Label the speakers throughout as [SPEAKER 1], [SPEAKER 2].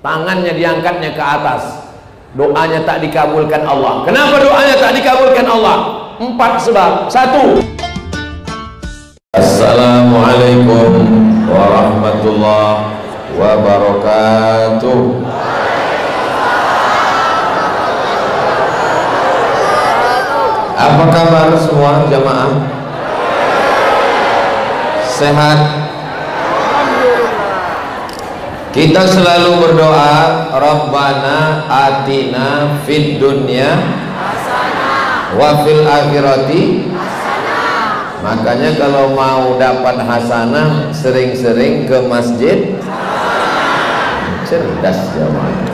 [SPEAKER 1] tangannya diangkatnya ke atas, doanya tak dikabulkan Allah. Kenapa doanya tak dikabulkan Allah? 4 sebab. 1. Assalamualaikum warahmatullahi wabarakatuh. Apa kabar semua jamaah? Sehat? Kita selalu berdoa, Rabbana atina fid dunya hasanah wa fil akhirati hasanah. Makanya kalau mau dapat hasanah, sering-sering ke masjid. Cerdas jamaah.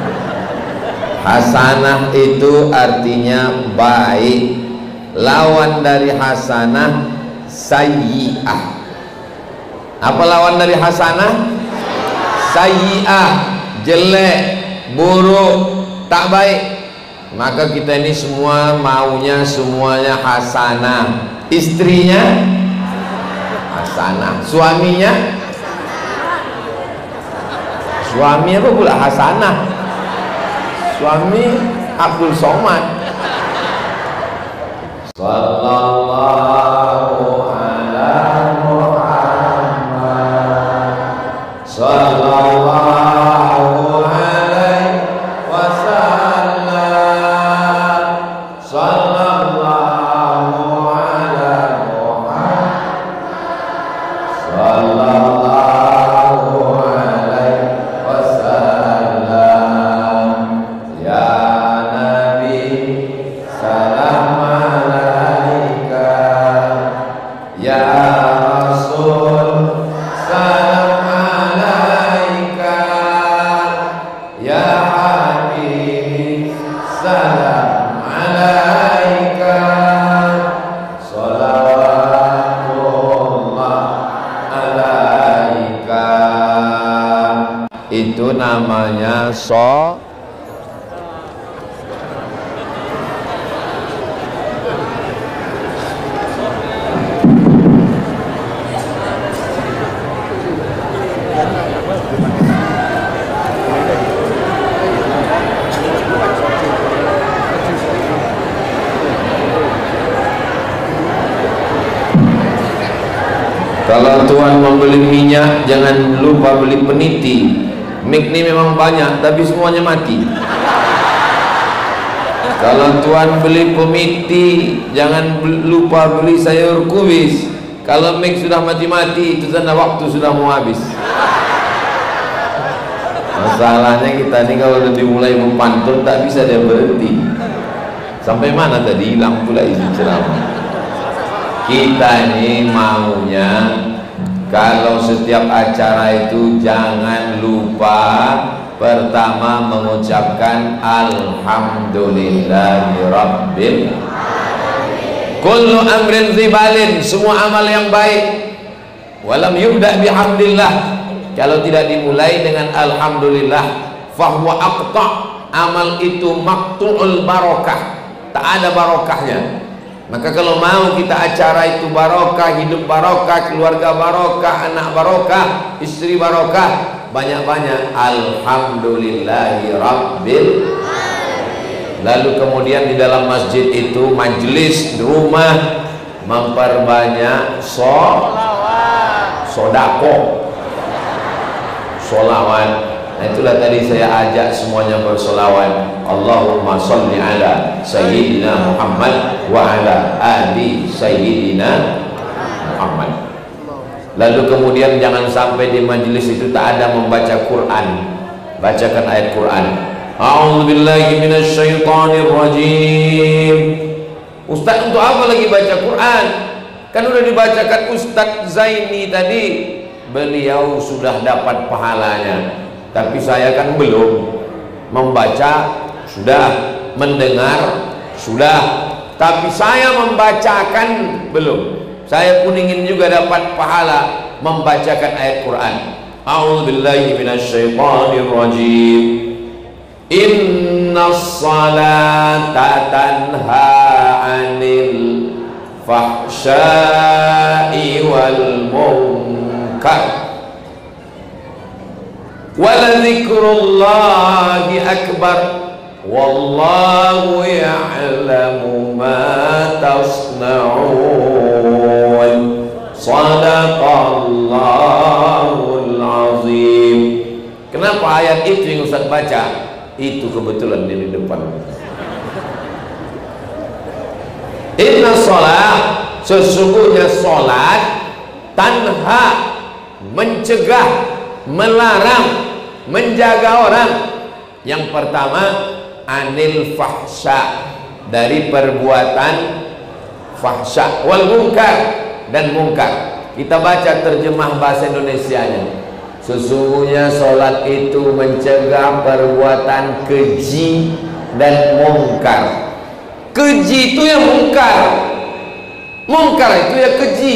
[SPEAKER 1] Hasanah itu artinya baik. Lawan dari hasanah sayyi'ah. Apa lawan dari hasanah? Sayyi'ah, jelek, buruk, tak baik. Maka kita ini semua maunya semuanya hasanah. Istrinya hasanah, suaminya suami apa pula hasanah? Suami Abdul Somad. Sallallahu ala Muhammad sallallahu alaihi wasallam sallallahu ala Muhammad sallallahu alaihi wasallam. Ya Nabi salam alaika, ya Rasul salam alaika, ya Habib salam alaika, salawatullah alaika. Itu namanya Kalau tuan membeli minyak, jangan lupa beli peniti. Mik ini memang banyak, tapi semuanya mati. Kalau tuan beli pemiti, jangan lupa beli sayur kubis. Kalau mik sudah mati-mati, itu tanda waktu sudah mau habis. Masalahnya kita ini kalau sudah dimulai mempantun, tak bisa dia berhenti. Sampai mana tadi? Hilang pula isi ceramah. Kita ini maunya kalau setiap acara itu jangan lupa pertama mengucapkan alhamdulillahirabbil alamin. Kullu amrin zibalin, semua amal yang baik walam yubda bihamdillah, kalau tidak dimulai dengan alhamdulillah fahuwa aqta, amal itu maqtu'ul barakah, tak ada barokahnya. Maka kalau mau kita acara itu barokah, hidup barokah, keluarga barokah, anak barokah, istri barokah, banyak-banyak alhamdulillahi rabbil alamin. Lalu kemudian di dalam masjid itu majlis di rumah memperbanyak sodako, solawat. Nah, itulah tadi saya ajak semuanya bersolawat. Allahumma salli ala Sayyidina Muhammad wa ala ali Sayyidina Muhammad. Lalu kemudian jangan sampai di majelis itu tak ada membaca Quran. Bacakan ayat Quran. A'udzubillahi minasyaitonirrajim. Ustaz, untuk apa lagi baca Quran? Kan udah dibacakan Ustaz Zaini tadi. Beliau sudah dapat pahalanya. Tapi saya kan belum. Membaca sudah, mendengar sudah, tapi saya membacakan belum. Saya pun ingin juga dapat pahala membacakan ayat Quran. A'udzubillahi minasyaitonirrajim. Innas salata tanha 'anil fahsya'i wal munkar wa la dzikrullahi Allahi akbar. Wallahu ya'lamu ma tasna'un. Sadaqallahul azim. Kenapa ayat itu yang Ustaz baca? Itu kebetulan di depan. Inna sholat, sesungguhnya sholat, tanha, mencegah, melarang, menjaga orang. Yang pertama, anil fahsya, dari perbuatan fahsya, wal munkar, dan munkar. Kita baca terjemah bahasa Indonesianya. Sesungguhnya sholat itu mencegah perbuatan keji dan munkar. Keji itu ya munkar, munkar itu ya keji.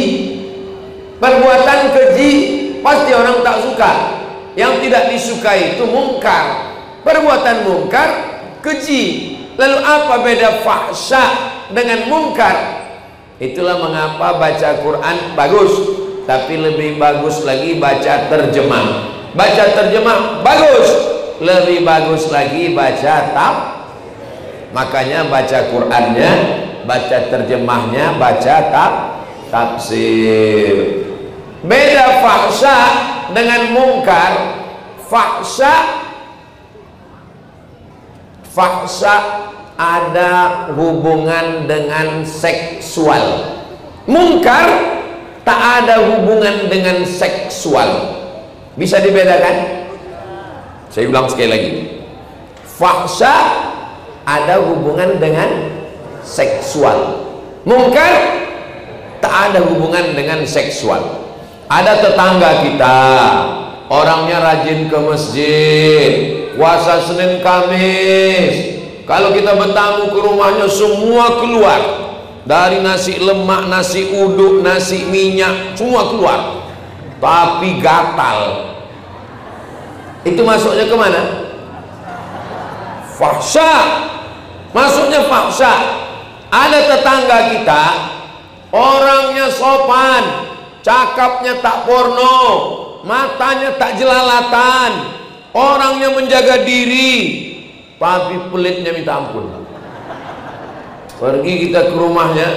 [SPEAKER 1] Perbuatan keji pasti orang tak suka. Yang tidak disukai itu munkar. Perbuatan munkar keji. Lalu apa beda fahsya dengan munkar? Itulah mengapa baca Quran bagus, tapi lebih bagus lagi baca terjemah. Baca terjemah bagus, lebih bagus lagi baca makanya baca Qur'annya, baca terjemahnya, baca tafsir. Beda fahsya dengan munkar. Fahsya ada hubungan dengan seksual. Munkar tak ada hubungan dengan seksual. Bisa dibedakan? Saya ulang sekali lagi. Fahsya ada hubungan dengan seksual. Munkar tak ada hubungan dengan seksual. Ada tetangga kita, orangnya rajin ke masjid, puasa Senin Kamis. Kalau kita bertamu ke rumahnya, semua keluar. Dari nasi lemak, nasi uduk, nasi minyak, semua keluar. Tapi gatal. Itu masuknya kemana? Fahsya. Masuknya fahsya. Ada tetangga kita, orangnya sopan, cakapnya tak porno, matanya tak jelalatan, orangnya menjaga diri, tapi pelitnya minta ampun. Pergi kita ke rumahnya,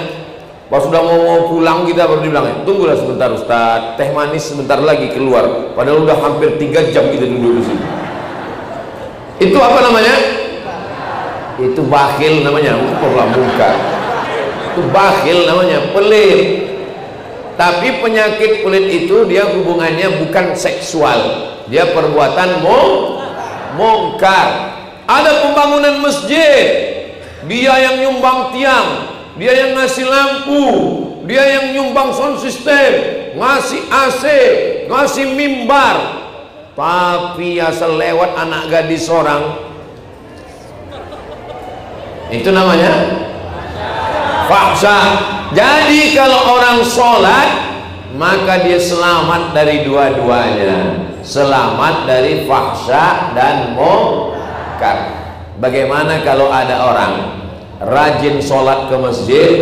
[SPEAKER 1] pas sudah mau pulang kita baru dibilang, tunggulah sebentar Ustaz, teh manis sebentar lagi keluar. Padahal udah hampir 3 jam kita duduk di sini. Itu apa namanya? Itu bakhil namanya, bukan munkar. Itu bakhil namanya, pelit. Tapi penyakit pelit itu dia hubungannya bukan seksual, dia perbuatan munkar. Ada pembangunan masjid, dia yang nyumbang tiang, dia yang ngasih lampu, dia yang nyumbang sound system, ngasih AC, ngasih mimbar. Tapi asal lewat anak gadis orang, itu namanya fahsya. Jadi kalau orang sholat, maka dia selamat dari dua-duanya, selamat dari fahsya dan munkar. Bagaimana kalau ada orang rajin sholat ke masjid,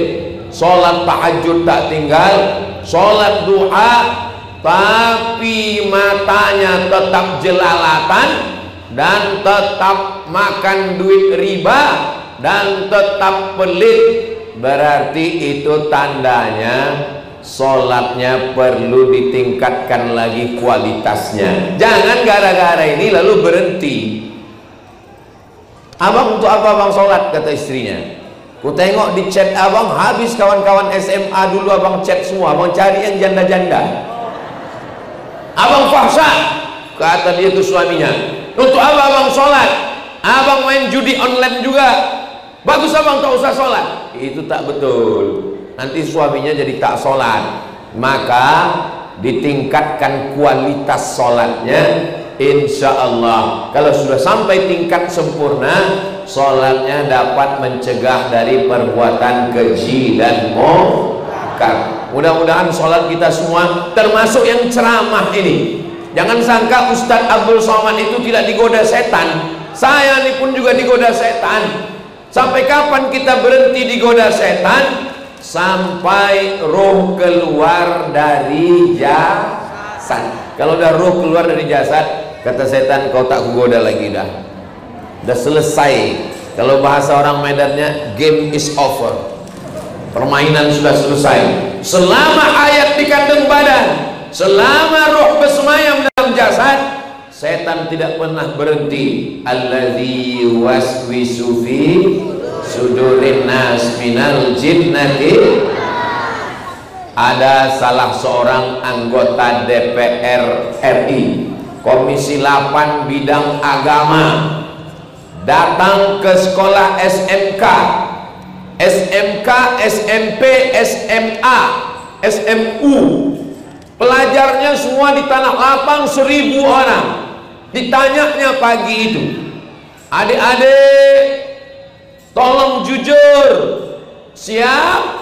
[SPEAKER 1] sholat tahajud tak tinggal, sholat duha, tapi matanya tetap jelalatan dan tetap makan duit riba dan tetap pelit, berarti itu tandanya sholatnya perlu ditingkatkan lagi kualitasnya. Jangan gara-gara ini lalu berhenti. Abang, untuk apa abang sholat? Kata istrinya. Ku tengok di chat abang, habis kawan-kawan SMA dulu abang chat semua, abang cari yang janda-janda. Abang fahsya, kata dia ke suaminya. Untuk apa abang sholat? Abang main judi online juga. Bagus abang tak usah sholat. Itu tak betul. Nanti suaminya jadi tak sholat. Maka ditingkatkan kualitas sholatnya. Insya Allah kalau sudah sampai tingkat sempurna, sholatnya dapat mencegah dari perbuatan keji dan munkar. Mudah-mudahan sholat kita semua, termasuk yang ceramah ini, jangan sangka Ustadz Abdul Somad itu tidak digoda setan. Saya ini pun juga digoda setan. Sampai kapan kita berhenti digoda setan? Sampai roh keluar dari jasad. Kalau udah roh keluar dari jasad, kata setan, kau tak kugoda lagi dah. Udah selesai. Kalau bahasa orang Medannya, game is over. Permainan sudah selesai. Selama ayat di kandung badan, selama roh bersemayam dalam jasad, setan tidak pernah berhenti. Alladzi waswisu fi sudurin nas minal jinnati. Ada salah seorang anggota DPR RI, Komisi 8 bidang agama, datang ke sekolah SMK, SMP, SMA, SMU. Pelajarnya semua di tanah lapang 1000 orang. Ditanyanya pagi itu, adik-adik tolong jujur, siap?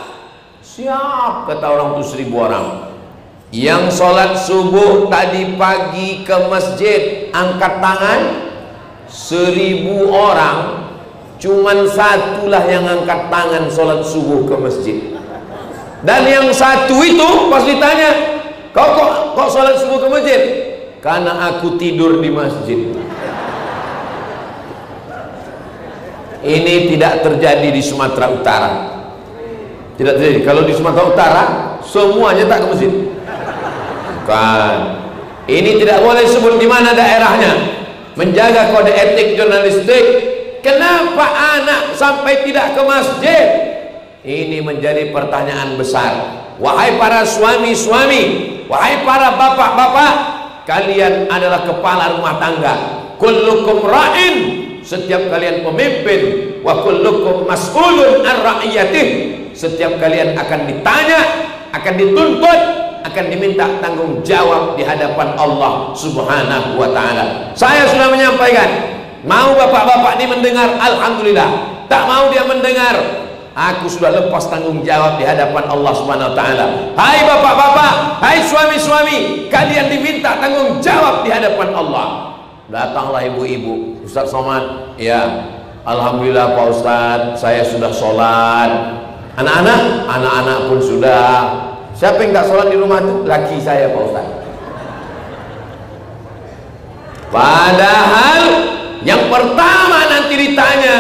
[SPEAKER 1] Siap, kata orang itu 1000 orang. Yang sholat subuh tadi pagi ke masjid, angkat tangan. 1000 orang, cuman satulah yang angkat tangan sholat subuh ke masjid. Dan yang satu itu pas ditanya, kok sholat subuh ke masjid? Karena aku tidur di masjid. Ini tidak terjadi di Sumatera Utara. Tidak terjadi. Kalau di Sumatera Utara semuanya tak ke masjid. Bukan. Ini tidak boleh sebut di mana daerahnya. Menjaga kode etik jurnalistik. Kenapa anak sampai tidak ke masjid? Ini menjadi pertanyaan besar. Wahai para suami-suami, wahai para bapak-bapak, kalian adalah kepala rumah tangga. Kullukum ra'in, setiap kalian pemimpin. Wa kullukum mas'ulun an ra'iyatih, setiap kalian akan ditanya, akan dituntut, akan diminta tanggung jawab di hadapan Allah Subhanahu wa ta'ala. Saya sudah menyampaikan, mau bapak-bapak ini mendengar, alhamdulillah. Tak mau dia mendengar, aku sudah lepas tanggung jawab di hadapan Allah Subhanahu wa ta'ala. Hai bapak-bapak, hai suami-suami, kalian diminta tanggung jawab di hadapan Allah. Datanglah ibu-ibu, Ustaz Somad, ya alhamdulillah Pak Ustaz, saya sudah sholat. Anak-anak pun sudah. Siapa yang tak sholat di rumah itu? Laki saya Pak Ustaz. Padahal yang pertama nanti ditanya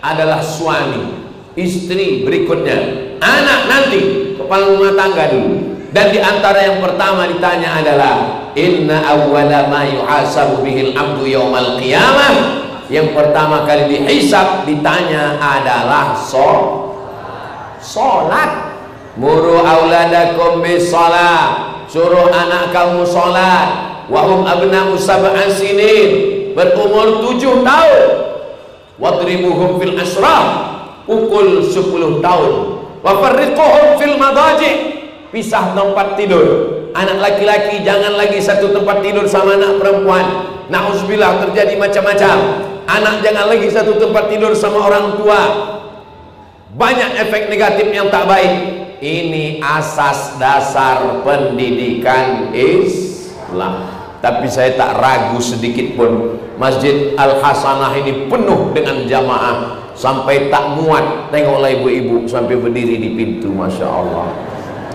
[SPEAKER 1] adalah suami, istri berikutnya, anak nanti, kepala rumah tangga dulu. Dan diantara yang pertama ditanya adalah inna awwala ma yuhasabu bihil abdu yaumal qiyamah. Yang pertama kali dihisab, ditanya adalah sholat. Muru auladakum bis shalah, suruh anak kamu sholat. Wahum abna'u sab'an sinin, berumur 7 tahun. Wadribuhum fil asrah, pukul 10 tahun. Wafarriquhum fil madaji', pisah tempat tidur. Anak laki-laki jangan lagi satu tempat tidur sama anak perempuan. Na'udzubillah, terjadi macam-macam. Anak jangan lagi satu tempat tidur sama orang tua. Banyak efek negatif yang tak baik. Ini asas dasar pendidikan Islam. Tapi saya tak ragu sedikit pun, Masjid Al-Hasanah ini penuh dengan jamaah. Sampai tak muat, tengoklah ibu-ibu sampai berdiri di pintu. Masya Allah.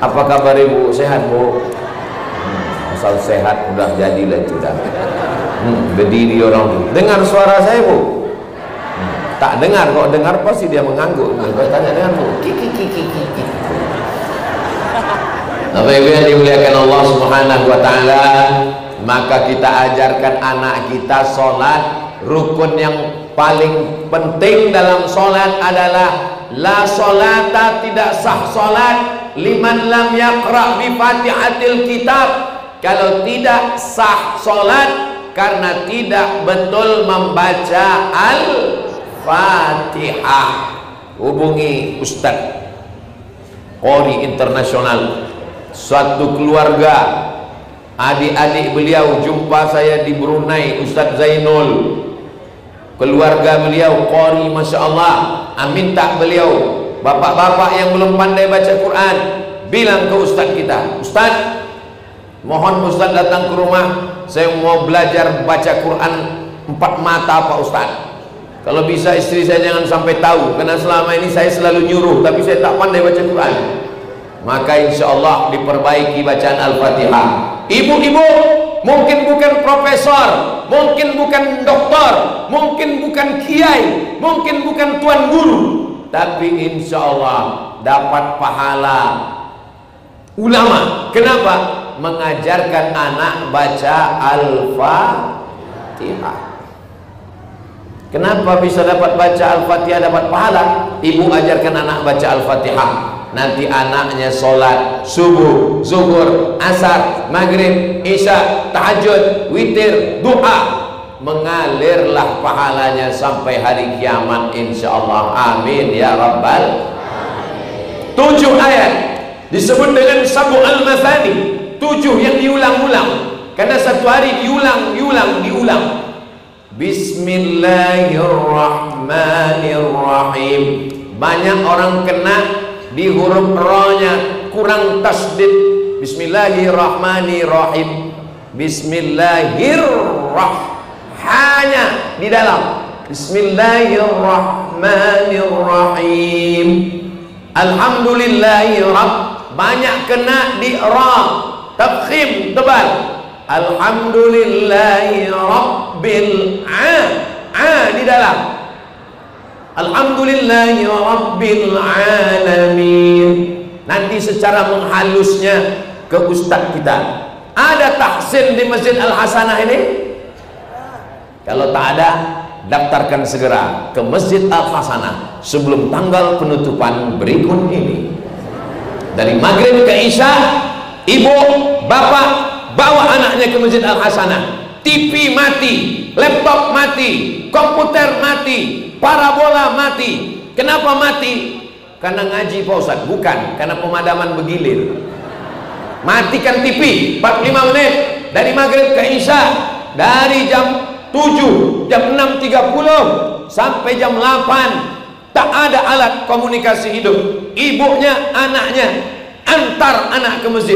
[SPEAKER 1] Apa kabar ibu? Sehat bu? Asal sehat udah jadilah itu dah. Berdiri orang tu. Dengar suara saya bu? Tak dengar. Kok dengar pasti dia mengangguk. Kalau tanya dengar bu? Kiki. Bapak ibu yang dimuliakan Allah Subhanahu wa ta'ala, maka kita ajarkan anak kita sholat. Rukun yang paling penting dalam sholat adalah la sholata, tidak sah sholat liman lam yaqra bi fatihatil kitab. Kalau tidak sah sholat karena tidak betul membaca Al-Fatihah. Hubungi Ustadz Qori Internasional. Suatu keluarga, adik-adik beliau jumpa saya di Brunei, Ustadz Zainul. Keluarga beliau Qori, Masya Allah. Minta beliau, bapak-bapak yang belum pandai baca Quran, bilang ke Ustadz kita, Ustadz, mohon Ustadz datang ke rumah, saya mau belajar baca Quran 4 mata Pak Ustadz. Kalau bisa istri saya jangan sampai tahu, karena selama ini saya selalu nyuruh, tapi saya tak pandai baca Quran. Maka insya Allah diperbaiki bacaan Al-Fatihah. Ibu-ibu mungkin bukan profesor, mungkin bukan doktor, mungkin bukan bukan kiai, mungkin bukan tuan guru, tapi insya Allah dapat pahala ulama. Kenapa? Mengajarkan anak baca Al-Fatihah. Kenapa bisa dapat baca Al-Fatihah dapat pahala? Ibu ajarkan anak baca Al-Fatihah, nanti anaknya sholat subuh, zuhur, asar, maghrib, isya, tahajud, witir, duha, mengalirlah pahalanya sampai hari kiamat insyaallah. Amin ya rabbal. 7 ayat disebut dengan sabu al-mathani, 7 yang diulang-ulang, karena satu hari diulang. Bismillahirrahmanirrahim. Banyak orang kena di huruf ro-nya kurang tasdid. Bismillahirrahmanirrahim. Hanya di dalam Bismillahirrahmanirrahim. Alhamdulillahirrabb, banyak kena di ra, tafkhim tebal. Alhamdulillahirabbil di dalam Alhamdulillahirabbil alamin. Nanti secara menghalusnya ke ustaz kita. Ada tahsin di Masjid Al-Hasanah ini? Kalau tak ada, daftarkan segera ke Masjid Al-Hasanah sebelum tanggal penutupan berikut ini. Dari maghrib ke isya, ibu, bapak bawa anaknya ke Masjid Al-Hasanah. TV mati, laptop mati, komputer mati, parabola mati. Kenapa mati? Karena ngaji Pak Ustaz? Bukan, karena pemadaman bergilir. Matikan TV 45 menit dari maghrib ke isya, dari jam 7, jam 6.30 sampai jam 8. Tak ada alat komunikasi hidup. Ibunya, anaknya antar anak ke masjid.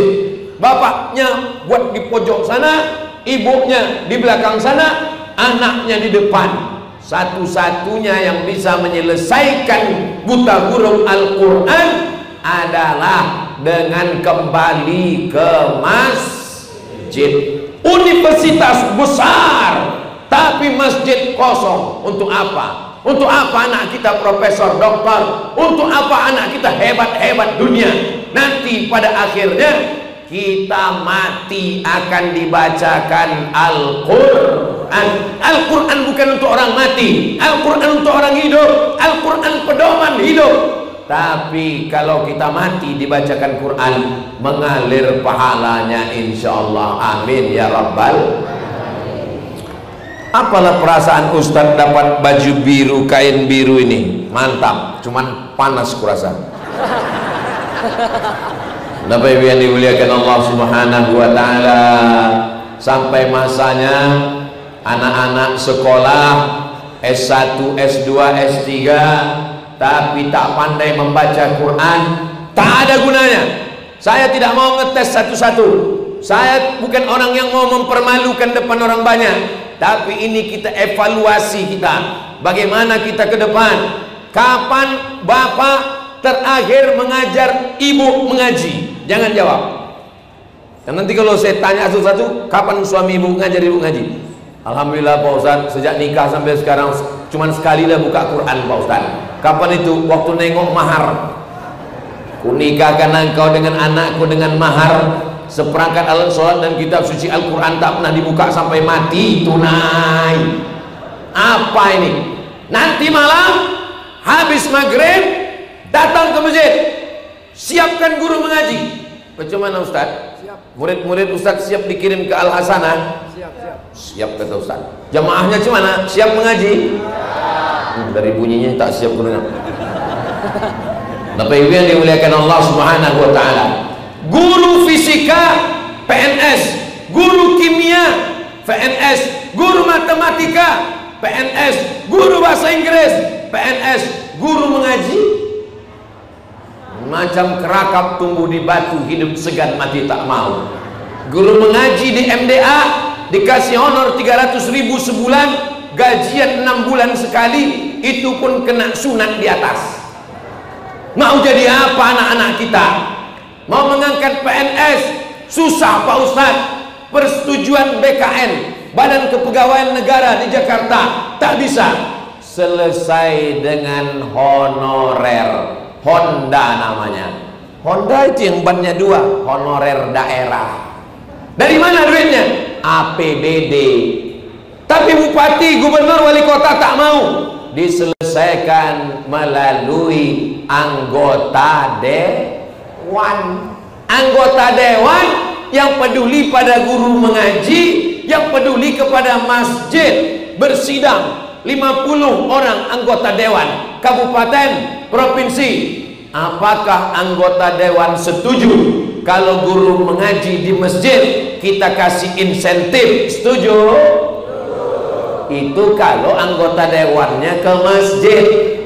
[SPEAKER 1] Bapaknya buat di pojok sana, ibunya di belakang sana, anaknya di depan. Satu-satunya yang bisa menyelesaikan buta huruf Al-Quran adalah dengan kembali ke masjid. Universitas besar tapi masjid kosong. Untuk apa? Untuk apa anak kita profesor, doktor? Untuk apa anak kita hebat-hebat dunia? Nanti pada akhirnya kita mati akan dibacakan Al-Quran. Al-Quran bukan untuk orang mati, Al-Quran untuk orang hidup, Al-Quran pedoman hidup. Tapi kalau kita mati dibacakan Quran, mengalir pahalanya insyaallah. Amin ya rabbal. Apalah perasaan Ustadz dapat baju biru, kain biru ini? Mantap, cuman panas kurasa. Bapak Ibu yang dimuliakan Allah Subhanahu wa taala, sampai masanya anak-anak sekolah S1, S2, S3 tapi tak pandai membaca Quran, tak ada gunanya. Saya tidak mau ngetes satu-satu. Saya bukan orang yang mau mempermalukan depan orang banyak, tapi ini kita evaluasi kita. Bagaimana kita ke depan? Kapan Bapak terakhir mengajar ibu mengaji? Jangan jawab. Dan nanti kalau saya tanya satu-satu, kapan suami ibu ngajar ibu ngaji? Alhamdulillah Pak Ustadz, sejak nikah sampai sekarang cuman sekali lah buka Quran Pak Ustadz. Kapan itu? Waktu nengok mahar. Kunikahkan engkau dengan anakku dengan mahar, seperangkat alat sholat dan kitab suci Al-Quran tak pernah dibuka sampai mati tunai. Apa ini? Nanti malam habis maghrib datang ke masjid, siapkan guru mengaji. Bagaimana Ustaz? Murid-murid Ustaz siap dikirim ke Al-Hasanah? Siap kata Ustaz. Jamaahnya gimana? Siap mengaji? Dari bunyinya tak siap mendengar. Bapak Ibu yang dimuliakan Allah Subhanahu wa taala, guru fisika PNS, guru kimia PNS, guru matematika PNS, guru bahasa Inggris PNS, guru mengaji macam kerakap tumbuh di batu, hidup segan mati tak mau. Guru mengaji di MDA dikasih honor 300.000 sebulan, gajian 6 bulan sekali, itu pun kena sunat di atas. Mau jadi apa anak-anak kita? Mau mengangkat PNS susah Pak Ustadz. Persetujuan BKN, Badan Kepegawaian Negara di Jakarta, tak bisa. selesai dengan honorer. Honda namanya. Honda itu yang bannya 2, honorer daerah. Dari mana duitnya? APBD. Tapi bupati, gubernur, wali kota tak mau. Diselesaikan melalui anggota dewan. Anggota dewan yang peduli pada guru mengaji, yang peduli kepada masjid, bersidang. 50 orang anggota dewan kabupaten, provinsi. Apakah anggota dewan setuju kalau guru mengaji di masjid kita kasih insentif? Setuju? Itu kalau anggota dewannya ke masjid,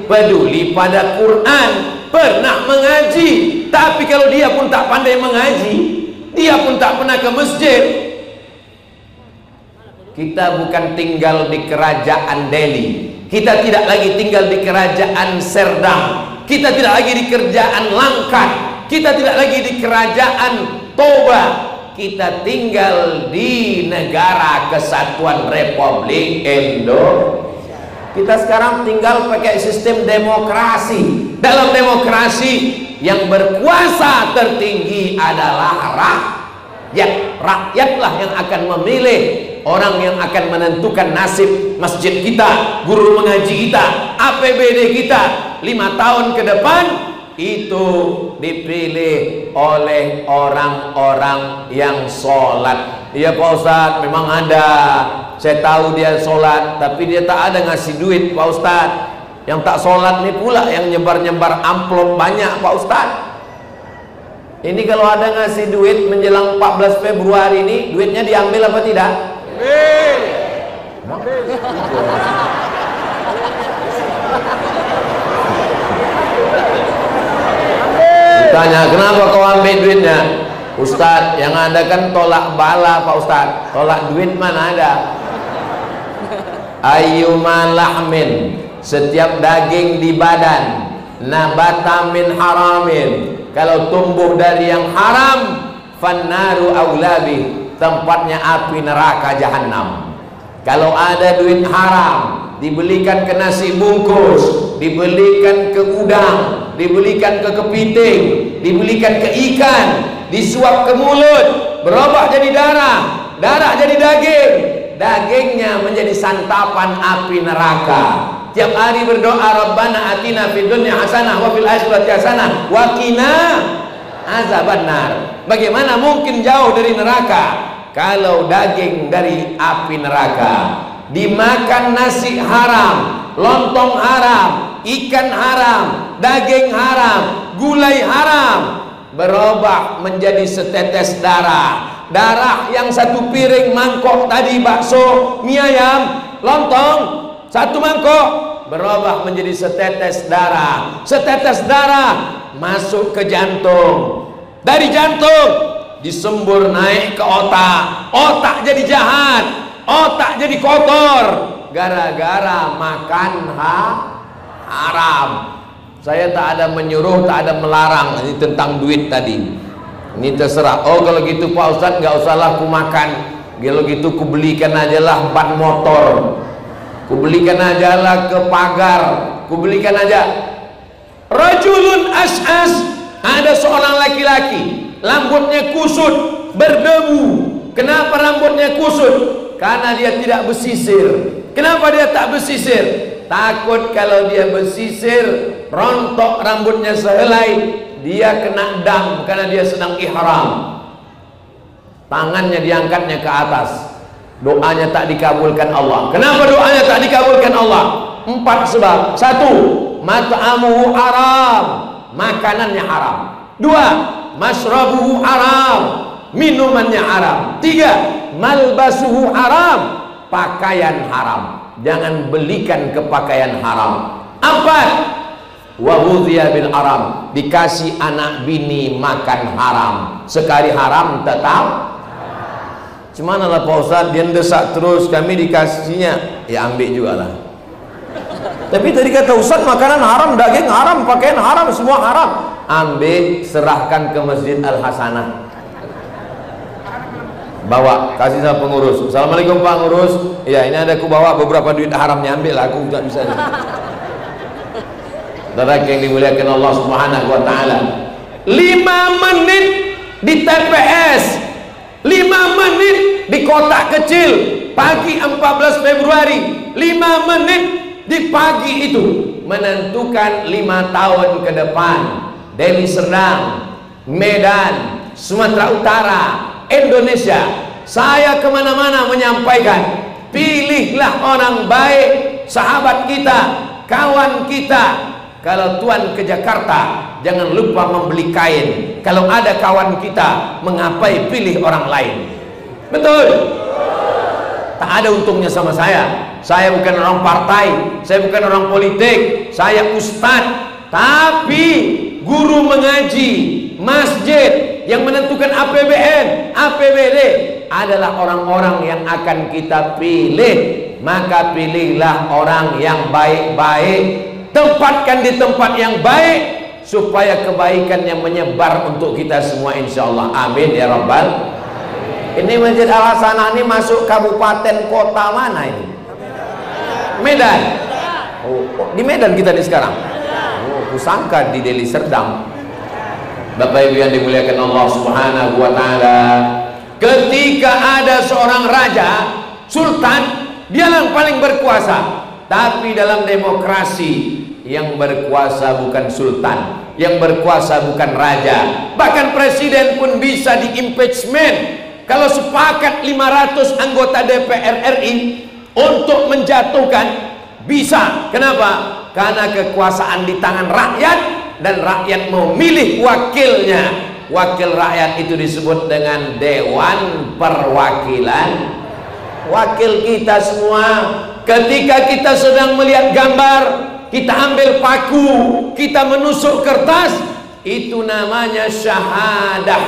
[SPEAKER 1] peduli pada Quran, pernah mengaji. Tapi kalau dia pun tak pandai mengaji, dia pun tak pernah ke masjid. Kita bukan tinggal di kerajaan Delhi, kita tidak lagi tinggal di kerajaan Serdang, kita tidak lagi di kerajaan Langkat, kita tidak lagi di kerajaan Toba, kita tinggal di negara kesatuan Republik Indonesia. Kita sekarang tinggal pakai sistem demokrasi. Dalam demokrasi yang berkuasa tertinggi adalah rakyat. Rakyatlah yang akan memilih orang yang akan menentukan nasib masjid kita, guru mengaji kita, APBD kita 5 tahun ke depan. Itu dipilih oleh orang-orang yang sholat. Iya Pak Ustadz, memang ada, saya tahu dia sholat, tapi dia tak ada ngasih duit Pak Ustadz. Yang tak sholat ini pula yang nyebar-nyebar amplop banyak Pak Ustadz. Ini kalau ada ngasih duit menjelang 14 Februari ini, duitnya diambil apa tidak? Ditanya, kenapa kau ambil duitnya? Ustadz, yang ada kan tolak bala Pak Ustadz. Tolak duit mana ada? Ayyuma lahmin, setiap daging di badan, nabata min haramin, kalau tumbuh dari yang haram, fannaru aulabi, tempatnya api neraka jahanam. Kalau ada duit haram, dibelikan ke nasi bungkus, dibelikan ke udang, dibelikan ke kepiting, dibelikan ke ikan, disuap ke mulut, berubah jadi darah, darah jadi daging, dagingnya menjadi santapan api neraka. Tiap hari berdoa, Rabbana atina fid dunya hasanah wa fil akhirati hasanah wa qina azabannar. Bagaimana mungkin jauh dari neraka kalau daging dari api neraka? Dimakan nasi haram, lontong haram, ikan haram, daging haram, gulai haram, berubah menjadi setetes darah. Darah yang satu piring mangkok tadi bakso, mie ayam, lontong, satu mangkok, berubah menjadi setetes darah. Setetes darah masuk ke jantung, dari jantung disembur naik ke otak, otak jadi jahat, otak jadi kotor gara-gara makan haram. Saya tak ada menyuruh, tak ada melarang. Ini tentang duit tadi, ini terserah. Oh kalau gitu Pak Ustadz, nggak usahlah ku makan. Kalau gitu ku belikan aja lah ban motor, ku belikan aja lah ke pagar, ku belikan aja. Rajulun as'as, ada seorang laki-laki, rambutnya kusut, berdebu. Kenapa rambutnya kusut? Karena dia tidak bersisir. Kenapa dia tak bersisir? Takut kalau dia bersisir, rontok rambutnya sehelai, dia kena dam karena dia sedang ihram. Tangannya diangkatnya ke atas, doanya tak dikabulkan Allah. Kenapa doanya tak dikabulkan Allah? 4 sebab. 1, mat'amuhu haram, makanannya haram. 2, masrabuhu haram, minumannya haram. 3, malbasuhu haram, pakaian haram. Jangan belikan ke pakaian haram. 4, wahudhiya bil haram, dikasih anak bini makan haram. Sekali haram tetap. Cuman lah Pak Ustadz, dia desak terus, kami dikasihnya, ya ambil juga lah. Tapi tadi kata Ustadz, makanan haram, daging haram, pakaian haram, semua haram. Ambil, serahkan ke Masjid Al Hasanah. Bawa, kasih sama pengurus. Assalamualaikum Pak Ngurus. Ya, ini ada aku bawa beberapa duit haramnya, ambil lah, aku nggak bisa. Saudara yang dimuliakan Allah Subhanahu wa taala. 5 menit di TPS, 5 menit di kotak kecil pagi 14 Februari, 5 menit di pagi itu menentukan 5 tahun ke depan. Deli Serdang, Medan, Sumatera Utara, Indonesia. Saya kemana-mana menyampaikan, pilihlah orang baik, sahabat kita, kawan kita. Kalau Tuan ke Jakarta, jangan lupa membeli kain. Kalau ada kawan kita, mengapai pilih orang lain? Betul? Tak ada untungnya sama saya. Saya bukan orang partai, saya bukan orang politik, saya ustadz. Tapi guru mengaji, masjid yang menentukan APBN, APBD adalah orang-orang yang akan kita pilih. Maka pilihlah orang yang baik-baik, tempatkan di tempat yang baik, supaya kebaikan yang menyebar untuk kita semua, insyaallah. Amin ya rabbal. Ini Masjid Al Hasanah ini masuk kabupaten kota mana ini? Medan. Oh, di Medan kita nih sekarang. Oh, kusangka di Deli Serdang. Bapak Ibu yang dimuliakan Allah Subhanahu wa taala, ketika ada seorang raja, sultan, dia yang paling berkuasa. Tapi dalam demokrasi, yang berkuasa bukan sultan, yang berkuasa bukan raja. Bahkan presiden pun bisa di-impeachment. Kalau sepakat 500 anggota DPR RI untuk menjatuhkan, bisa. Kenapa? Karena kekuasaan di tangan rakyat, dan rakyat memilih wakilnya. Wakil rakyat itu disebut dengan Dewan Perwakilan. Wakil kita semua. Ketika kita sedang melihat gambar, kita ambil paku, kita menusuk kertas, itu namanya syahadah.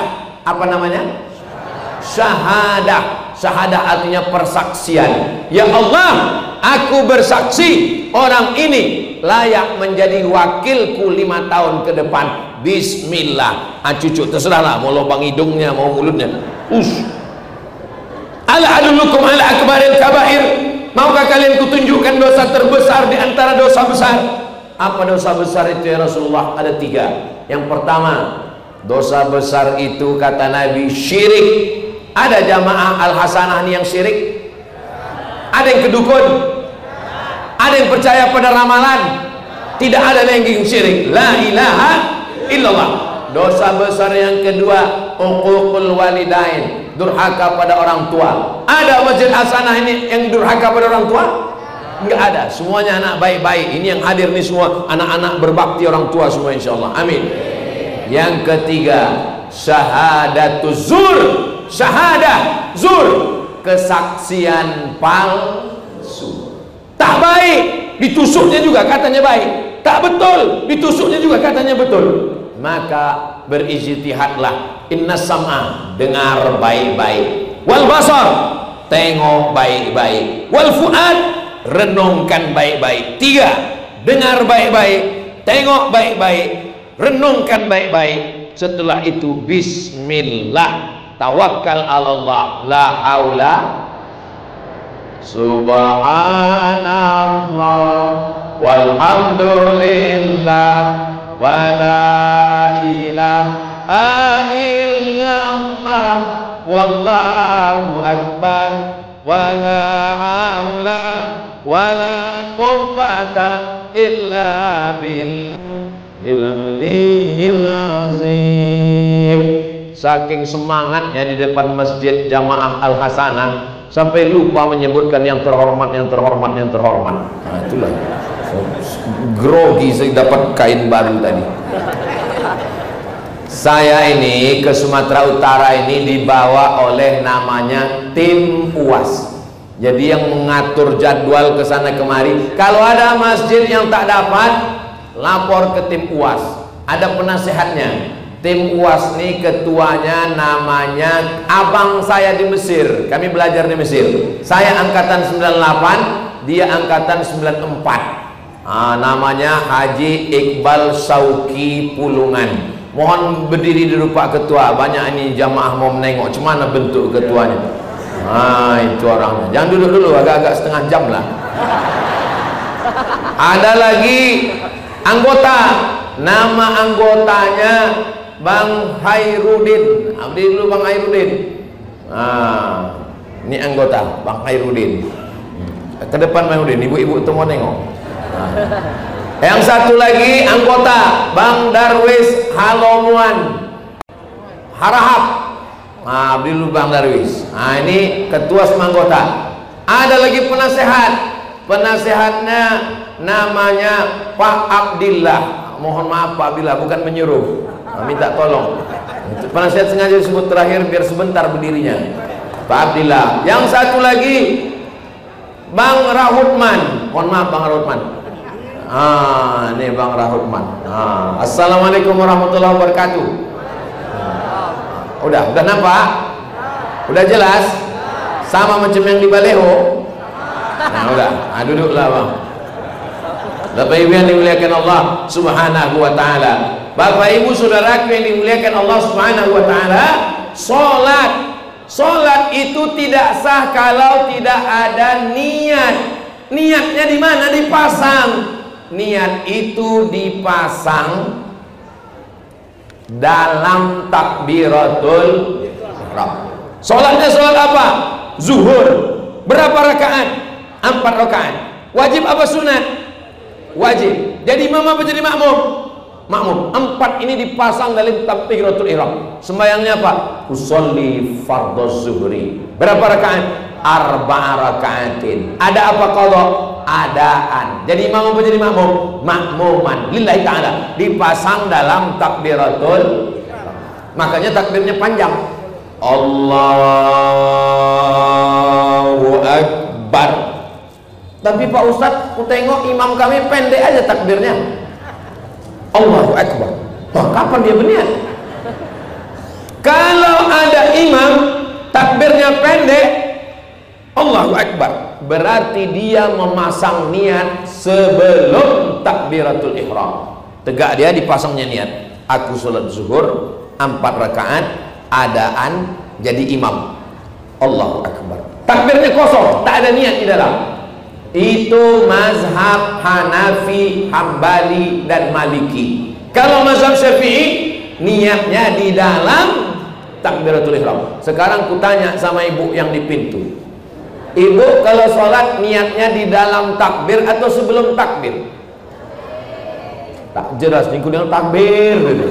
[SPEAKER 1] Apa namanya? Syahadah. Syahadah artinya persaksian. Ya Allah, aku bersaksi orang ini layak menjadi wakilku 5 tahun ke depan. Bismillah. Cucu terserahlah, mau lubang hidungnya, mau mulutnya. Ala adullukum ala akbaril kabair. Maukah kalian kutunjukkan dosa terbesar di antara dosa besar? Apa dosa besar itu ya Rasulullah? Ada 3. Yang pertama, dosa besar itu kata Nabi syirik. Ada jamaah Al Hasanah ini yang syirik? Ada yang kedukun? Ada yang percaya pada ramalan? Tidak ada yang syirik. La ilaha illallah. Dosa besar yang kedua, uququl walidain, durhaka pada orang tua. Ada Masjid Hasanah ini yang durhaka pada orang tua? Enggak ada. Semuanya anak baik-baik. Ini yang hadir nih semua anak-anak berbakti orang tua semua, insyaallah. Amin. Yang ketiga, syahadatuz zur. Syahadah zur, kesaksian palsu. Tak baik, ditusuknya juga katanya baik. Tak betul, ditusuknya juga katanya betul. Maka berijtihadlah. Inna sam'a, dengar baik-baik. Wal basar, tengok baik-baik. Wal fuad, renungkan baik-baik. 3, dengar baik-baik, tengok baik-baik, renungkan baik-baik. Setelah itu bismillah, tawakkal Allah, la haula. Subhanallah walhamdulillah wa la ilaha illallah wallahu akbar wa la haula wa la quwwata illa billahil azim. Saking semangatnya di depan masjid jamaah Al Hasanah sampai lupa menyebutkan yang terhormat, yang terhormat, yang terhormat. Nah, itulah grogi saya dapat kain baru tadi. Saya ini ke Sumatera Utara ini dibawa oleh namanya tim UAS. Jadi yang mengatur jadwal ke sana kemari. Kalau ada masjid yang tak dapat, lapor ke tim UAS. Ada penasehatnya. Tim UAS ini ketuanya namanya abang saya di Mesir. Kami belajar di Mesir. Saya angkatan 98, dia angkatan 94. Namanya Haji Iqbal Sauki Pulungan. mohon berdiri di depan ketua. Banyak ini jamaah mau menengok cemana bentuk ketuanya. Itu orangnya. Jangan duduk dulu, agak-agak setengah jam lah. Ada lagi anggota, nama anggotanya Bang Hairudin. Abdi dulu Bang Hairudin. Ini anggota Bang Hairudin. Ke depan Bang Hairudin, ibu-ibu itu mau nengok. Yang satu lagi anggota Bang Darwis Halomuan Harahap. Abdi dulu Bang Darwis. Ini ketua semua anggota. Ada lagi penasehat. Penasehatnya namanya Pak Abdillah. Mohon maaf Pak Abdillah, bukan menyuruh, minta tolong. Penasehat sengaja disebut terakhir biar sebentar berdirinya, Pak Abdillah. Yang satu lagi Bang Rahutman. Mohon maaf Bang Rahutman. Ini Bang Rahutman. Assalamualaikum warahmatullahi wabarakatuh. Udah nampak? Udah jelas? Sama macam yang di Baleho. Udah, duduklah Bang. Bapak Ibu yang dimuliakan Allah Subhanahu wa taala. Bapak Ibu saudaraku yang dimuliakan Allah Subhanahu wa taala, salat itu tidak sah kalau tidak ada niat. Niatnya di mana? Dipasang. Niat itu dipasang dalam takbiratul ihram. Salatnya salat apa? Zuhur. Berapa rakaat? 4 rakaat. Wajib apa sunat? Wajib. Jadi imam apa jadi makmum? Makmum. 4 ini dipasang dalam takbiratul ihram. Sembayangnya apa? Usolli fardhu zuhri. Berapa rakaat? 4 rakaatin. Ada apa qadha? Adaan. Jadi imam apa jadi makmum? Makmuman lillahi ta'ala. Dipasang dalam takbiratul ihram. Makanya takbirnya panjang. Allahu Akbar. Tapi Pak Ustadz, ku tengok imam kami pendek aja takbirnya. Allahu Akbar. Kapan dia berniat? Kalau ada imam takbirnya pendek, Allahu Akbar, berarti dia memasang niat sebelum takbiratul ihram. Tegak dia dipasangnya niat. Aku sholat zuhur 4 rakaat, adaan jadi imam. Allahu Akbar. Takbirnya kosong, tak ada niat di dalam. Itu mazhab Hanafi, Hambali dan Maliki. Kalau mazhab Syafi'i, niatnya di dalam takbiratul ihram. Sekarang kutanya sama ibu yang di pintu, ibu kalau sholat niatnya di dalam takbir atau sebelum takbir? Tak jelas nih kuning takbir gitu.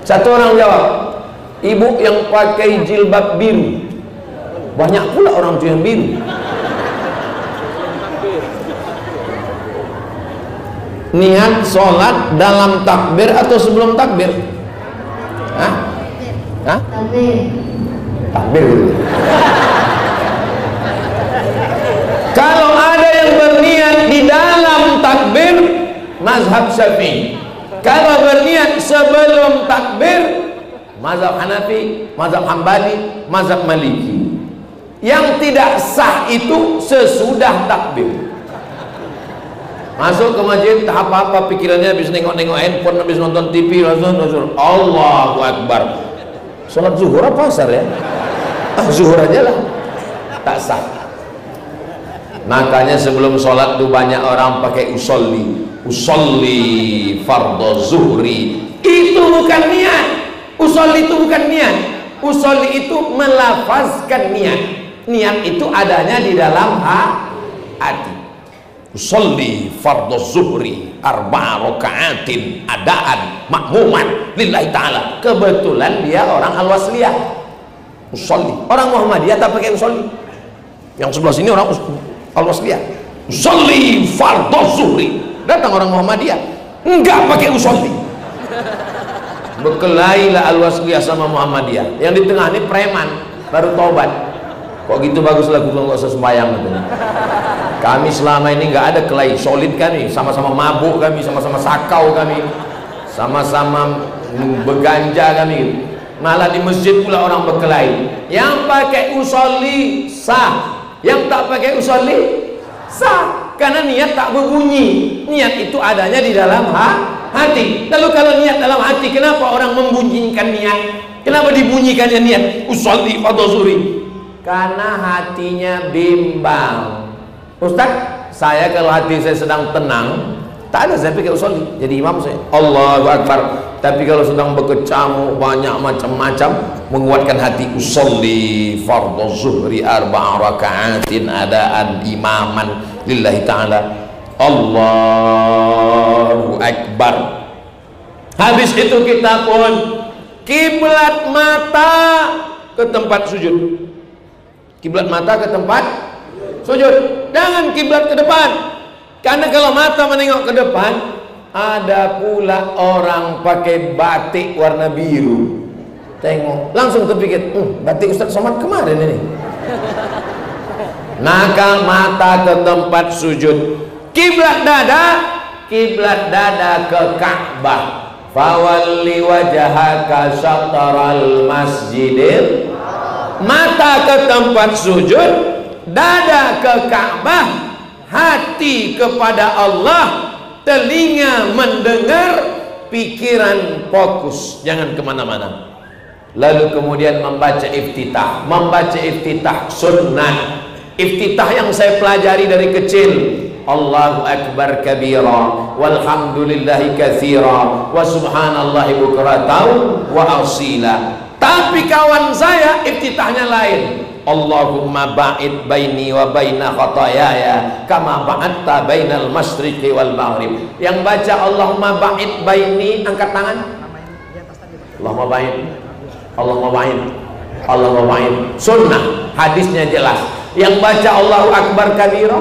[SPEAKER 1] Satu orang jawab, ibu yang pakai jilbab biru. Banyak pula orang tuh yang biru. Niat sholat dalam takbir atau sebelum takbir? Takbir gitu. Kalau ada yang berniat di dalam takbir, mazhab Syafi'i. Kalau berniat sebelum takbir, mazhab Hanafi, mazhab Hambali, mazhab Maliki. Yang tidak sah itu sesudah takbir. Masuk ke masjid, tak apa-apa pikirannya, habis nengok-nengok handphone, habis nonton TV, langsung Allahu Akbar. Sholat zuhur apa asar ya? Zuhur aja lah. Tak sah. Makanya sebelum sholat tuh banyak orang pakai usolli fardhu zuhri. Itu bukan niat. Usolli itu bukan niat. Usolli itu melafazkan niat. Niat itu adanya di dalam hati. Usolli fardhu zuhri 4 rakaatin adaan makmuman lillahi ta'ala. Kebetulan dia orang Al-Wasliyah. Usolli. Orang Muhammadiyah tak pakai usolli. Yang sebelah sini orang Al-Wasliyah. Usolli fardhu zuhri. Datang orang Muhammadiyah, enggak pakai usolli. Berkelailah Al-Wasliyah sama Muhammadiyah. Yang di tengah ini preman baru taubat. Kok gitu bagus lagu, nggak usah sembahyang katanya. Kami selama ini nggak ada kelahi, solid kami, sama-sama mabuk kami, sama-sama sakau kami, sama-sama beganja kami. Malah di masjid pula orang berkelahi. Yang pakai usolli sah, yang tak pakai usolli sah, karena niat tak berbunyi. Niat itu adanya di dalam hati. Lalu kalau niat dalam hati, kenapa orang membunyikan niat? Kenapa dibunyikannya niat? Usolli fardhu zuhri. Karena hatinya bimbang. Ustaz, saya kalau hati saya sedang tenang, tak ada saya pikir usolli, jadi imam saya Allahu Akbar. Tapi kalau sedang berkecamuk banyak macam-macam, menguatkan hati, usolli fardhu zuhri 4 raka'atin adaan imaman lillahi ta'ala, Allahu Akbar. Habis itu kita pun kiblat mata ke tempat sujud. Kiblat mata ke tempat sujud, jangan kiblat ke depan. Karena kalau mata menengok ke depan, ada pula orang pakai batik warna biru. Tengok, langsung terpikir, batik Ustaz Somad kemarin ini. Maka mata ke tempat sujud. Kiblat dada ke Ka'bah. Fawalli wajhaka syatral masjidil. Mata ke tempat sujud, dada ke Ka'bah, hati kepada Allah, telinga mendengar, pikiran fokus, jangan kemana-mana. Lalu kemudian membaca iftitah. Membaca iftitah sunnah. Iftitah yang saya pelajari dari kecil, Allahu Akbar kabira, walhamdulillahi katsira, wa subhanallahi bukratan wa asila. Tapi kawan saya iftitahnya lain. Allahumma ba'id baini wa baina khatayaya kama ba'adta bainal masyriqi wal maghrib. Yang baca Allahumma ba'id baini, angkat tangan. Allahumma ba'id, Allahumma ba'id, Allahumma ba'id. Sunnah, hadisnya jelas. Yang baca Allahu Akbar kabira,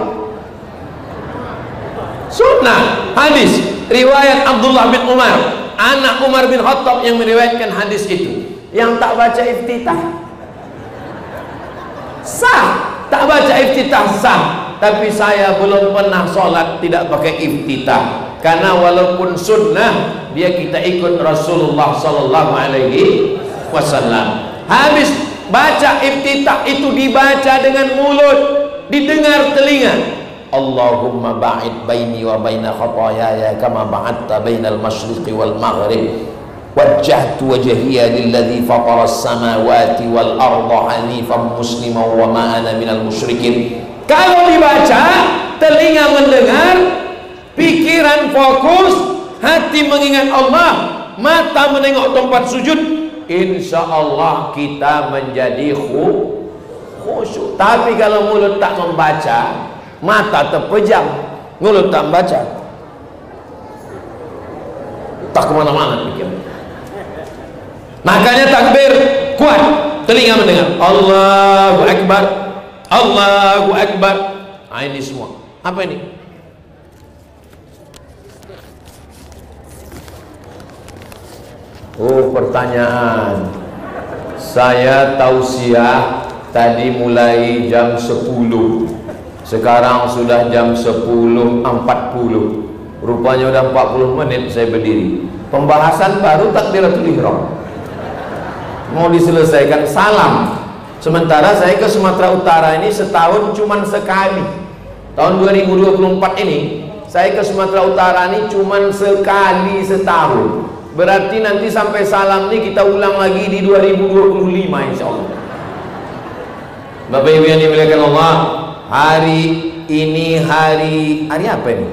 [SPEAKER 1] sunnah, hadis riwayat Abdullah bin Umar, anak Umar bin Khattab yang meriwayatkan hadis itu. Yang tak baca iftitah sah, tak baca iftitah sah. Tapi saya belum pernah sholat tidak pakai iftitah, karena walaupun sunnah, dia kita ikut Rasulullah sallallahu alaihi wasallam. Habis baca iftitah itu dibaca dengan mulut, didengar telinga. Allahumma ba'id baini wa baina khatayaya kama ba'adta bainal masyriqi wal maghrib. Wajjahtu wajhiya lilladzi fatara as-samawati wal arda hanifan musliman wa ma ana minal musyrikin. Kalau dibaca, telinga mendengar, pikiran fokus, hati mengingat Allah, mata menengok tempat sujud, insya Allah kita menjadi khusyuk. Tapi kalau mulut tak membaca, mata terpejam, mulut tak membaca, tak kemana-mana pikir. Makanya takbir kuat, telinga mendengar, Allahu Akbar, Allahu Akbar. Nah, ini semua apa ini? Oh, pertanyaan. Saya tausiah tadi mulai jam 10. Sekarang sudah jam 10.40. Rupanya udah 40 menit saya berdiri. Pembahasan baru takbiratul ihram. Mau diselesaikan salam. Sementara saya ke Sumatera Utara ini setahun cuman sekali. Tahun 2024 ini saya ke Sumatera Utara ini cuman sekali setahun. Berarti nanti sampai salam ini kita ulang lagi di 2025 insya Allah. Bapak Ibu yang dimuliakan Allah, hari ini hari apa ini?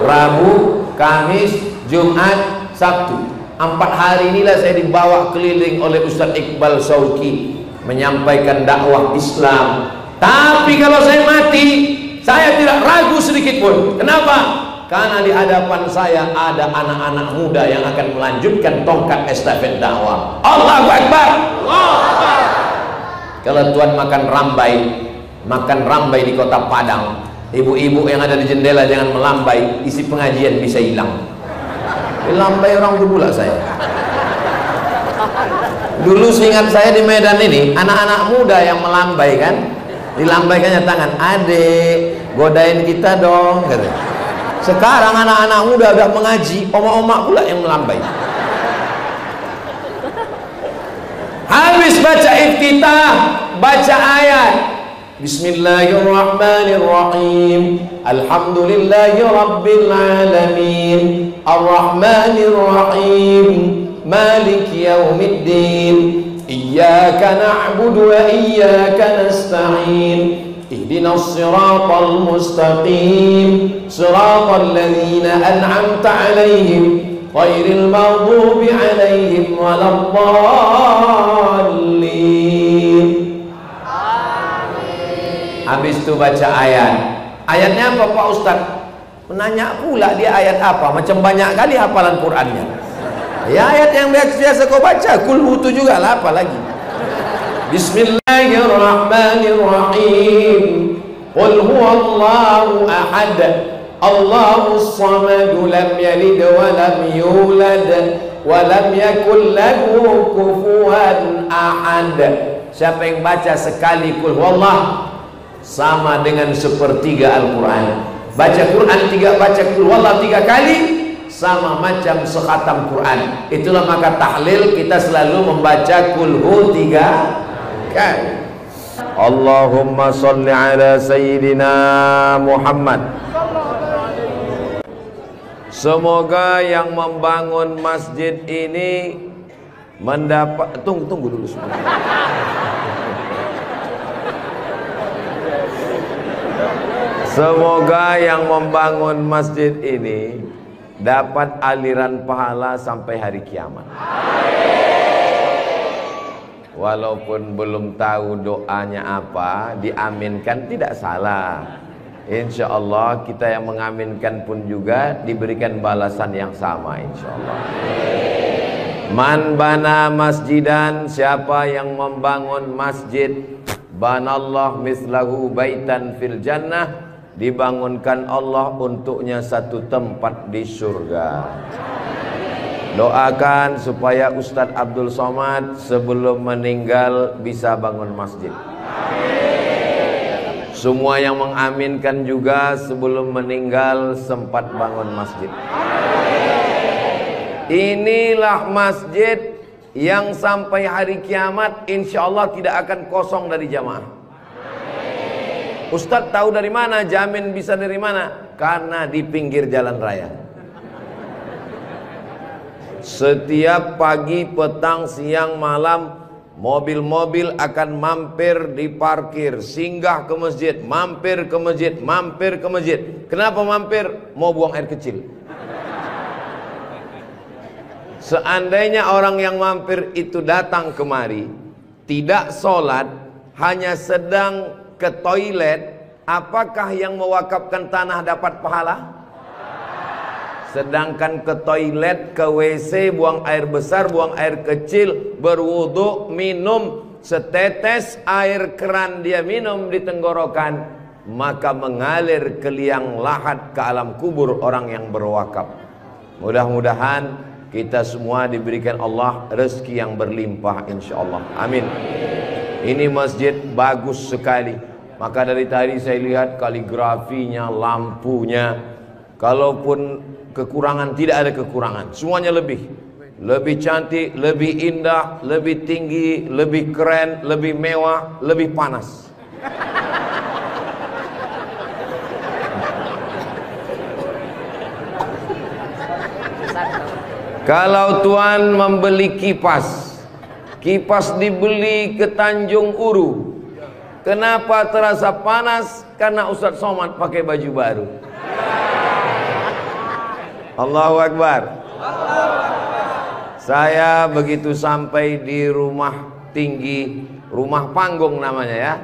[SPEAKER 1] Rabu, Kamis, Jumat, Sabtu. 4 hari inilah saya dibawa keliling oleh Ustaz Iqbal Sauki menyampaikan dakwah Islam. Tapi kalau saya mati, saya tidak ragu sedikit pun. Kenapa? Karena di hadapan saya ada anak-anak muda yang akan melanjutkan tongkat estafet dakwah. Allahu Akbar. Kalau Tuhan makan rambai di kota Padang, ibu-ibu yang ada di jendela jangan melambai, isi pengajian bisa hilang. Lambai orang itu pula saya. Dulu seingat saya di Medan ini, anak-anak muda yang melambai kan, dilambaikannya tangan, adek godain kita dong gitu. Sekarang anak-anak muda udah mengaji, oma-oma pula yang melambai. Habis baca iftitah, baca ayat, Bismillahirrahmanirrahim. Alhamdulillahi rabbil alamin. Ar-Rahmanir Rahim. Maliki yaumiddin. Iyyaka na'budu wa iyyaka nasta'in. Ihdinas siratal mustaqim. Siratal ladzina an'amta 'alaihim ghairil maghdubi 'alaihim waladdallin. Habis itu baca ayat. Ayatnya apa Pak Ustaz? Menanya pula dia ayat apa? Macam banyak kali hafalan Qur'annya. Ya ayat yang biasa kau baca. Kul itu juga lah, apa lagi? Bismillahirrahmanirrahim. Qul huwallahu ahad. Allahus samad. Lam yalid wa lam yulad wa lam yakul lahu kufuwan ahad. Siapa yang baca sekali Qul huwallah sama dengan sepertiga Al-Quran. Baca Quran baca Qul huwallah 3 kali sama macam sekhatam Quran. Itulah maka tahlil kita selalu membaca Qul hu 3 kali. Allahumma salli ala Sayyidina Muhammad. Semoga yang membangun masjid ini mendapat tunggu dulu sebentar. Semoga yang membangun masjid ini dapat aliran pahala sampai hari kiamat. Walaupun belum tahu doanya apa, diaminkan tidak salah. Insya Allah kita yang mengaminkan pun juga diberikan balasan yang sama, insya Allah. Man bana masjidan, siapa yang membangun masjid, banallah mislahu baitan fil jannah, dibangunkan Allah untuknya satu tempat di surga. Doakan supaya Ustadz Abdul Somad sebelum meninggal bisa bangun masjid. Semua yang mengaminkan juga sebelum meninggal sempat bangun masjid. Inilah masjid yang sampai hari kiamat insya Allah tidak akan kosong dari jamaah. Ustadz tahu dari mana? Jamin bisa dari mana? Karena di pinggir jalan raya. Setiap pagi, petang, siang, malam, mobil-mobil akan mampir di parkir, singgah ke masjid, mampir ke masjid, mampir ke masjid. Kenapa mampir? Mau buang air kecil. Seandainya orang yang mampir itu datang kemari, tidak sholat, hanya sedang ke toilet, apakah yang mewakafkan tanah dapat pahala? Sedangkan ke toilet, ke WC, buang air besar, buang air kecil, berwudu, minum setetes air keran dia minum di tenggorokan, maka mengalir ke liang lahat ke alam kubur orang yang berwakaf. Mudah-mudahan kita semua diberikan Allah rezeki yang berlimpah insyaallah. Amin. Ini masjid bagus sekali. Maka dari tadi saya lihat kaligrafinya, lampunya. Kalaupun kekurangan, tidak ada kekurangan. Semuanya lebih cantik, lebih indah, lebih tinggi, lebih keren, lebih mewah, lebih panas. Kalau Tuan membeli kipas dibeli ke Tanjung Uru. Kenapa terasa panas? Karena Ustadz Somad pakai baju baru. Allahu Akbar. Saya begitu sampai di rumah tinggi, rumah panggung namanya ya.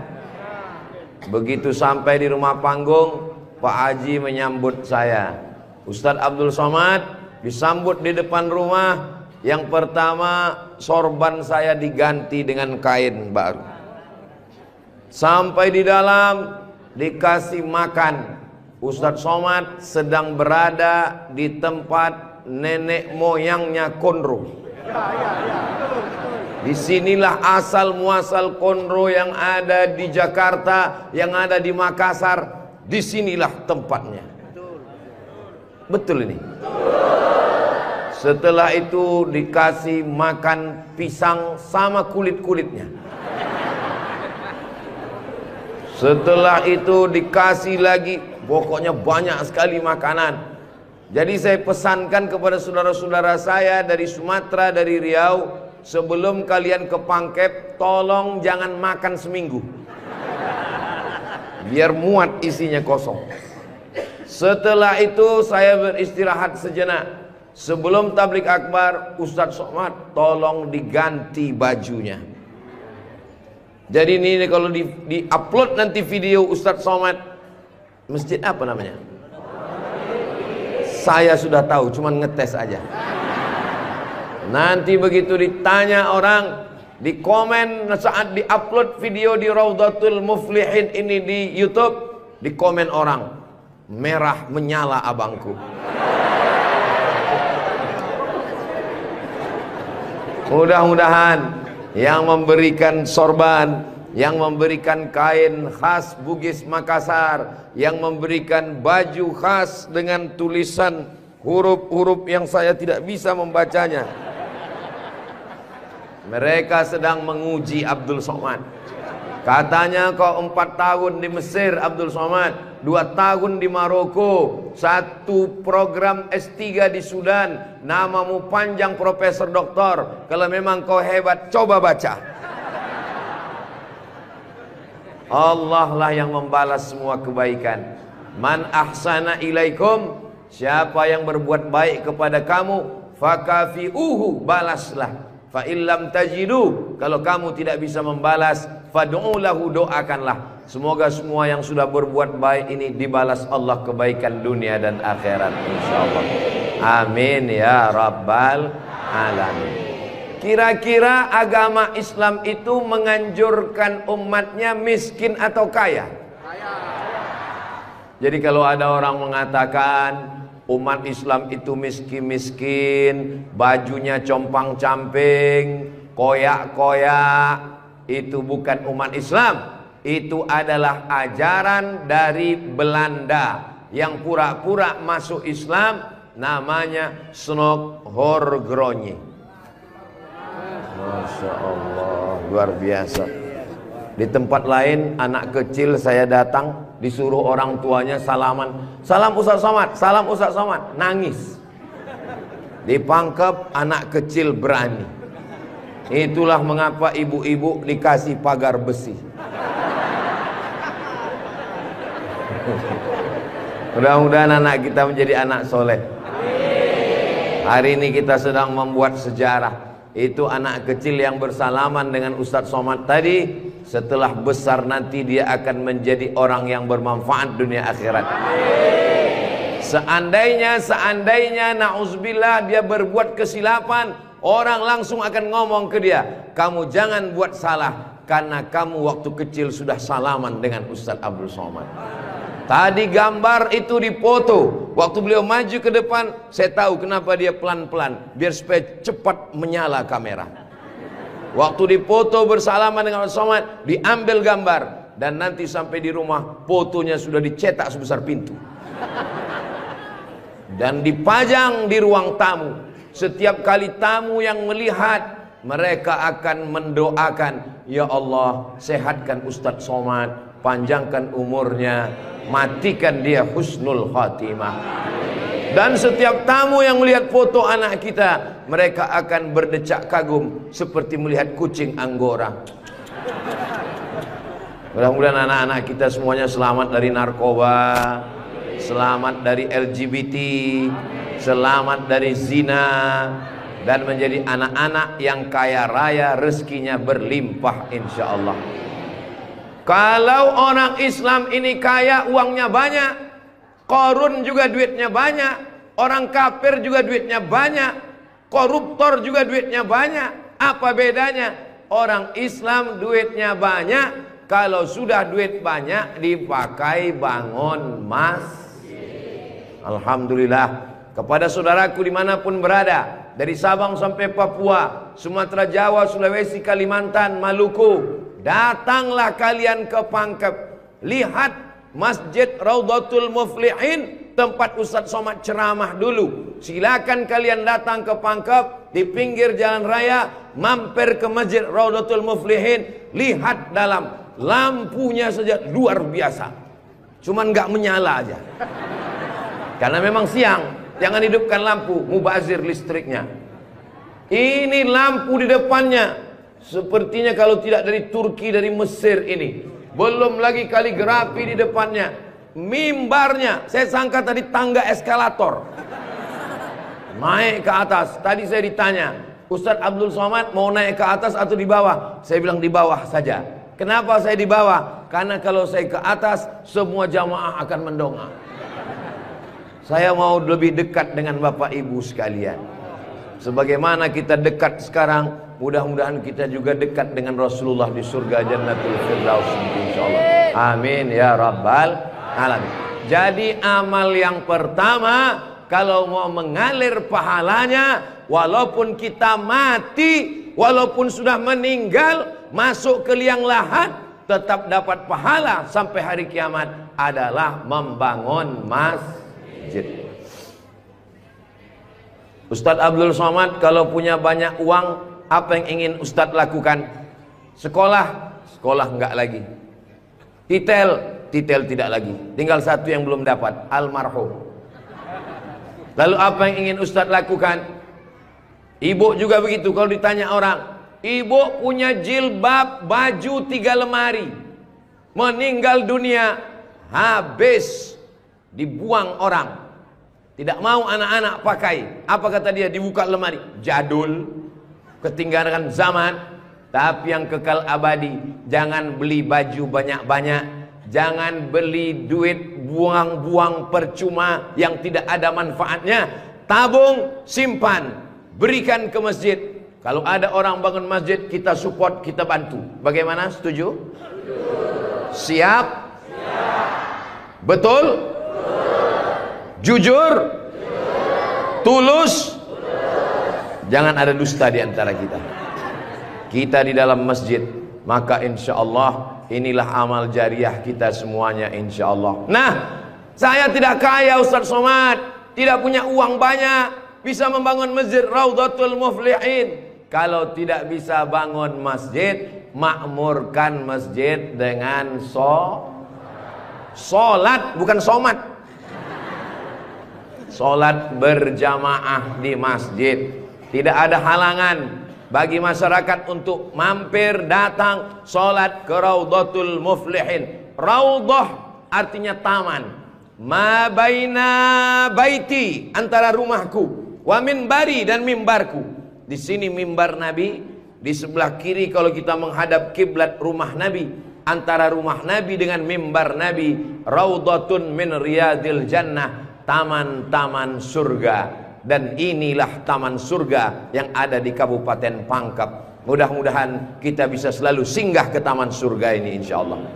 [SPEAKER 1] Begitu sampai di rumah panggung, Pak Haji menyambut saya. Ustadz Abdul Somad disambut di depan rumah. Yang pertama, sorban saya diganti dengan kain baru. Sampai di dalam dikasih makan. Ustadz Somad sedang berada di tempat nenek moyangnya Konro. Disinilah asal muasal Konro yang ada di Jakarta, yang ada di Makassar. Disinilah tempatnya. Betul ini. Setelah itu dikasih makan pisang sama kulit-kulitnya. Setelah itu dikasih lagi, pokoknya banyak sekali makanan. Jadi saya pesankan kepada saudara-saudara saya dari Sumatera, dari Riau, sebelum kalian ke Pangkep, tolong jangan makan seminggu, biar muat isinya kosong. Setelah itu saya beristirahat sejenak. Sebelum tablik akbar, Ustadz Somad tolong diganti bajunya. Jadi ini kalau di-upload nanti video Ustadz Somad, masjid apa namanya? Saya sudah tahu, cuman ngetes aja. Nanti begitu ditanya orang, di komen saat di-upload video di Raudhatul Muflihin ini di YouTube, di komen orang, merah menyala abangku. Mudah-mudahan yang memberikan sorban, yang memberikan kain khas Bugis Makassar, yang memberikan baju khas dengan tulisan huruf-huruf yang saya tidak bisa membacanya, mereka sedang menguji Abdul Somad. Katanya kau 4 tahun di Mesir Abdul Somad, 2 tahun di Maroko, 1 program S3 di Sudan, namamu panjang profesor doktor. Kalau memang kau hebat, coba baca. Allah lah yang membalas semua kebaikan. Man ahsana ilaikum, siapa yang berbuat baik kepada kamu, fakafi'uhu, balaslah. Fa illam tajidu, kalau kamu tidak bisa membalas, fad'u lahu, doakanlah. Semoga semua yang sudah berbuat baik ini dibalas Allah kebaikan dunia dan akhirat, insyaallah. Amin ya rabbal alamin. Kira-kira agama Islam itu menganjurkan umatnya miskin atau kaya? Jadi kalau ada orang mengatakan umat Islam itu miskin-miskin, bajunya compang-camping, koyak-koyak, itu bukan umat Islam. Itu adalah ajaran dari Belanda yang pura-pura masuk Islam, namanya Snokhorgrony. Masya Allah, luar biasa. Di tempat lain anak kecil saya datang, disuruh orang tuanya salaman, salam Ustadz Somad, salam Ustadz Somad, nangis. Di Pangkep anak kecil berani. Itulah mengapa ibu-ibu dikasih pagar besi. Mudah-mudahan anak kita menjadi anak soleh. Hari ini kita sedang membuat sejarah. Itu anak kecil yang bersalaman dengan Ustadz Somad tadi, setelah besar nanti dia akan menjadi orang yang bermanfaat dunia akhirat. Seandainya na'udzubillah dia berbuat kesilapan, orang langsung akan ngomong ke dia, kamu jangan buat salah, karena kamu waktu kecil sudah salaman dengan Ustadz Abdul Somad. Tadi gambar itu dipoto. Waktu beliau maju ke depan, saya tahu kenapa dia pelan-pelan, biar supaya cepat menyala kamera. Waktu dipoto bersalaman dengan Ustadz Somad, diambil gambar, dan nanti sampai di rumah fotonya sudah dicetak sebesar pintu dan dipajang di ruang tamu. Setiap kali tamu yang melihat, mereka akan mendoakan, ya Allah, sehatkan Ustadz Somad, panjangkan umurnya, matikan dia husnul khatimah. Dan setiap tamu yang melihat foto anak kita, mereka akan berdecak kagum seperti melihat kucing Anggora. Mudah-mudahan anak-anak kita semuanya selamat dari narkoba, selamat dari LGBT, selamat dari zina, dan menjadi anak-anak yang kaya raya, rezekinya berlimpah insyaallah. Kalau orang Islam ini kaya, uangnya banyak, Qarun juga duitnya banyak, orang kafir juga duitnya banyak, koruptor juga duitnya banyak. Apa bedanya? Orang Islam duitnya banyak, kalau sudah duit banyak dipakai bangun masjid. Alhamdulillah. Kepada saudaraku dimanapun berada, dari Sabang sampai Papua, Sumatera, Jawa, Sulawesi, Kalimantan, Maluku, datanglah kalian ke Pangkep. Lihat Masjid Raudhatul Muflihin, tempat Ustadz Somad ceramah dulu. Silakan kalian datang ke Pangkep, di pinggir jalan raya, mampir ke Masjid Raudhatul Muflihin, lihat dalam. lampunya saja luar biasa, cuman nggak menyala aja. Karena memang siang, jangan hidupkan lampu, mubazir listriknya. Ini lampu di depannya, sepertinya kalau tidak dari Turki, dari Mesir ini. Belum lagi kaligrafi di depannya. Mimbarnya, saya sangka tadi tangga eskalator. Naik ke atas. Tadi saya ditanya, Ustadz Abdul Somad mau naik ke atas atau di bawah? Saya bilang di bawah saja. Kenapa saya di bawah? Karena kalau saya ke atas, semua jamaah akan mendongak. Saya mau lebih dekat dengan Bapak Ibu sekalian. Sebagaimana kita dekat sekarang, mudah-mudahan kita juga dekat dengan Rasulullah di surga Jannatul Firdaus, insyaallah. Amin ya rabbal alamin. Jadi amal yang pertama, kalau mau mengalir pahalanya, walaupun kita mati, walaupun sudah meninggal, masuk ke liang lahat, tetap dapat pahala sampai hari kiamat, adalah membangun masjid. Ustadz Abdul Somad kalau punya banyak uang, apa yang ingin Ustadz lakukan? Sekolah? Sekolah enggak lagi. Titel? Titel tidak lagi. Tinggal satu yang belum dapat, almarhum. Lalu apa yang ingin Ustadz lakukan? Ibu juga begitu. Kalau ditanya orang, ibu punya jilbab, baju 3 lemari, meninggal dunia, habis, dibuang orang. Tidak mau anak-anak pakai. Apa kata dia? Dibuka lemari. Jadul, ketinggalan zaman. Tapi yang kekal abadi, jangan beli baju banyak-banyak, jangan beli duit buang-buang percuma yang tidak ada manfaatnya. Tabung, simpan, berikan ke masjid. Kalau ada orang bangun masjid, kita support, kita bantu. Bagaimana? Setuju? Siap? Betul? Jujur? Tulus? Jangan ada dusta di antara kita. Kita di dalam masjid, maka insya Allah inilah amal jariah kita semuanya, insya Allah. Nah, saya tidak kaya Ustadz Somad, tidak punya uang banyak, bisa membangun masjid Raudhatul Muflihin. Kalau tidak bisa bangun masjid, makmurkan masjid dengan sholat, bukan somat. Sholat berjamaah di masjid. Tidak ada halangan bagi masyarakat untuk mampir datang sholat ke Raudhatul Muflihin. Raudhah artinya taman. Ma baina baiti, antara rumahku, wa minbari, dan mimbarku. Di sini mimbar Nabi, di sebelah kiri kalau kita menghadap kiblat rumah Nabi. Antara rumah Nabi dengan mimbar Nabi, Raudhatun min riyadil jannah, taman-taman surga. Dan inilah taman surga yang ada di Kabupaten Pangkep. Mudah-mudahan kita bisa selalu singgah ke taman surga ini, insya Allah.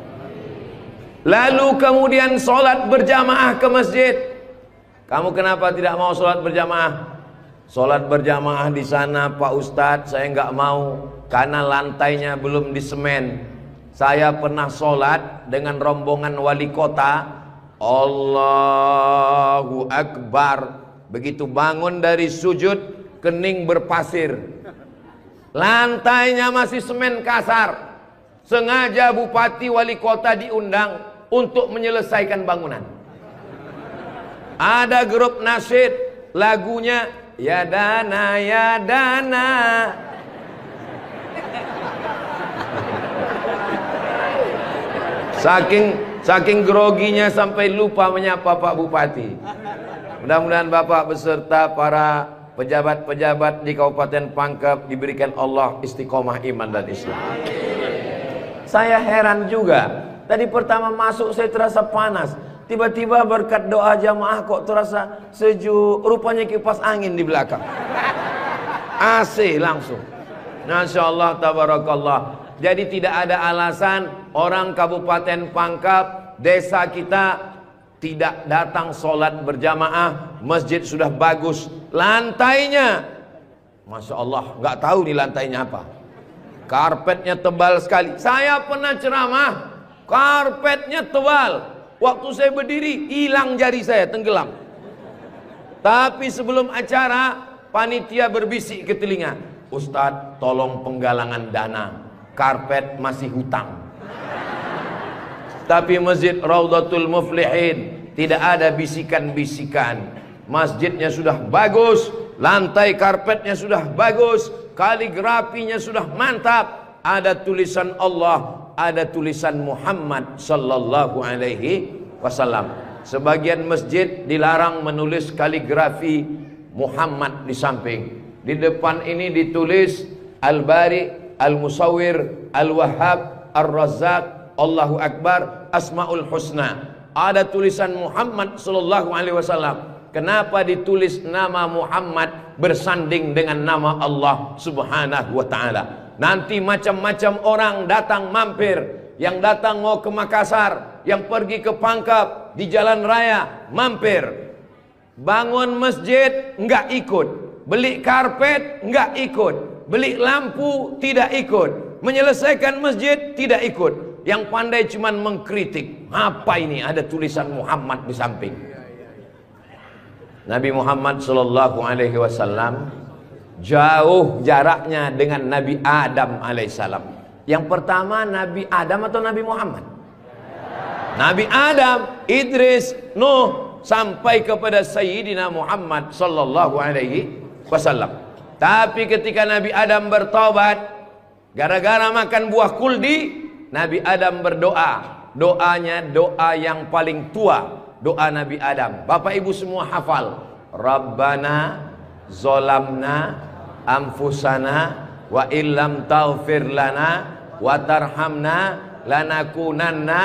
[SPEAKER 1] Lalu kemudian sholat berjamaah ke masjid. Kamu kenapa tidak mau sholat berjamaah? Sholat berjamaah di sana Pak Ustadz, saya nggak mau karena lantainya belum disemen. Saya pernah sholat dengan rombongan wali kota. Allahu Akbar. Begitu bangun dari sujud, kening berpasir, lantainya masih semen kasar. Sengaja bupati wali kota diundang untuk menyelesaikan bangunan. Ada grup nasyid, lagunya ya dana ya dana. Saking groginya sampai lupa menyapa Pak Bupati. Mudah-mudahan Bapak beserta para pejabat-pejabat di Kabupaten Pangkep diberikan Allah istiqomah iman dan Islam. Saya heran juga. Tadi pertama masuk saya terasa panas. Tiba-tiba berkat doa jamaah kok terasa sejuk. Rupanya kipas angin di belakang. AC langsung. Masya Allah, tabarakallah. Jadi tidak ada alasan orang Kabupaten Pangkep, desa kita, tidak datang sholat berjamaah. Masjid sudah bagus, lantainya Masya Allah, nggak tahu nih lantainya apa, karpetnya tebal sekali. Saya pernah ceramah, karpetnya tebal, waktu saya berdiri hilang jari saya, tenggelam. Tapi sebelum acara, panitia berbisik ke telinga, Ustadz tolong penggalangan dana, karpet masih hutang. Tapi Masjid Raudhatul Muflihin tidak ada bisikan-bisikan. Masjidnya sudah bagus, lantai karpetnya sudah bagus, kaligrafinya sudah mantap, ada tulisan Allah, ada tulisan Muhammad sallallahu alaihi wasallam. Sebagian masjid dilarang menulis kaligrafi Muhammad di samping. Di depan ini ditulis Al-Bari, Al-Musawwir, Al-Wahhab, Ar-Razzaq, Allahu Akbar, Asmaul Husna. Ada tulisan Muhammad sallallahu alaihi wasallam. Kenapa ditulis nama Muhammad bersanding dengan nama Allah subhanahu wa ta'ala? Nanti macam-macam orang datang mampir. Yang datang mau ke Makassar, yang pergi ke Pangkep, di jalan raya mampir. Bangun masjid enggak ikut, beli karpet enggak ikut, beli lampu tidak ikut, menyelesaikan masjid tidak ikut. Yang pandai cuman mengkritik. Apa ini ada tulisan Muhammad di samping? Nabi Muhammad sallallahu alaihi wasallam jauh jaraknya dengan Nabi Adam alaihissalam. Yang pertama Nabi Adam atau Nabi Muhammad? Nabi Adam, Idris, Nuh, sampai kepada Sayyidina Muhammad sallallahu alaihi wasallam. Tapi ketika Nabi Adam bertobat gara-gara makan buah kuldi, Nabi Adam berdoa. Doanya doa yang paling tua, doa Nabi Adam. Bapak ibu semua hafal. Rabbana zolamna anfusana wa illam taghfir lana wa tarhamna lanakunanna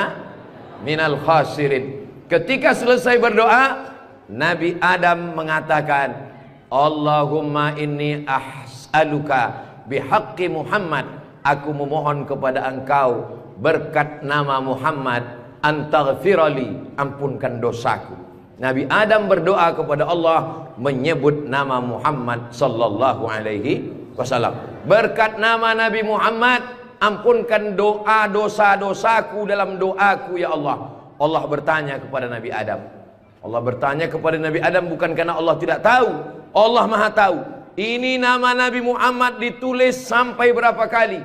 [SPEAKER 1] minal khasirin. Ketika selesai berdoa, Nabi Adam mengatakan, Allahumma inni as'aluka bihaqqi Muhammad, aku memohon kepada engkau berkat nama Muhammad, antaghfirali, ampunkan dosaku. Nabi Adam berdoa kepada Allah menyebut nama Muhammad sallallahu alaihi wasallam. Berkat nama Nabi Muhammad, ampunkan doa dosa-dosaku dalam doaku ya Allah. Allah bertanya kepada Nabi Adam. Allah bertanya kepada Nabi Adam bukan karena Allah tidak tahu. Allah Maha tahu. Ini nama Nabi Muhammad ditulis sampai berapa kali?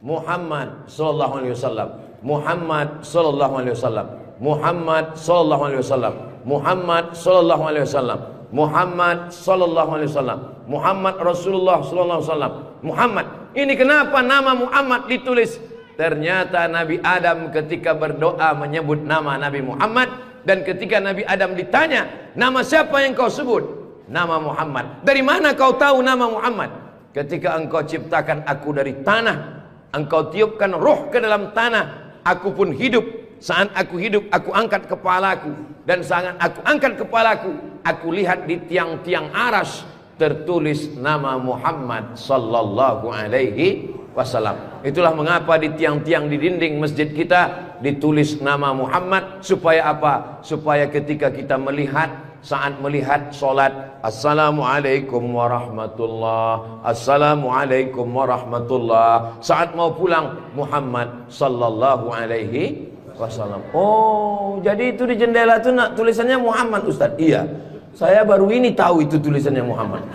[SPEAKER 1] Muhammad sallallahu alaihi wasallam. Muhammad sallallahu alaihi wasallam. Muhammad sallallahu alaihi wasallam. Muhammad sallallahu alaihi wasallam. Muhammad sallallahu alaihi wasallam. Muhammad Rasulullah sallallahu alaihi wasallam. Muhammad. Ini kenapa nama Muhammad ditulis? Ternyata Nabi Adam ketika berdoa menyebut nama Nabi Muhammad, dan ketika Nabi Adam ditanya, nama siapa yang kau sebut? Nama Muhammad. Dari mana kau tahu nama Muhammad? Ketika engkau ciptakan aku dari tanah, engkau tiupkan roh ke dalam tanah, aku pun hidup. Saat aku hidup, aku angkat kepalaku, dan saat aku angkat kepalaku, aku lihat di tiang-tiang aras tertulis nama Muhammad sallallahu alaihi wasallam. Itulah mengapa di tiang-tiang di dinding masjid kita ditulis nama Muhammad. Supaya apa? Supaya ketika kita melihat, saat melihat solat, Assalamualaikum warahmatullah, Assalamualaikum warahmatullah. Saat mau pulang, Muhammad sallallahu alaihi wasallam. Oh, jadi itu di jendela itu tulisannya Muhammad, Ustaz? Iya, saya baru ini tahu itu tulisannya Muhammad.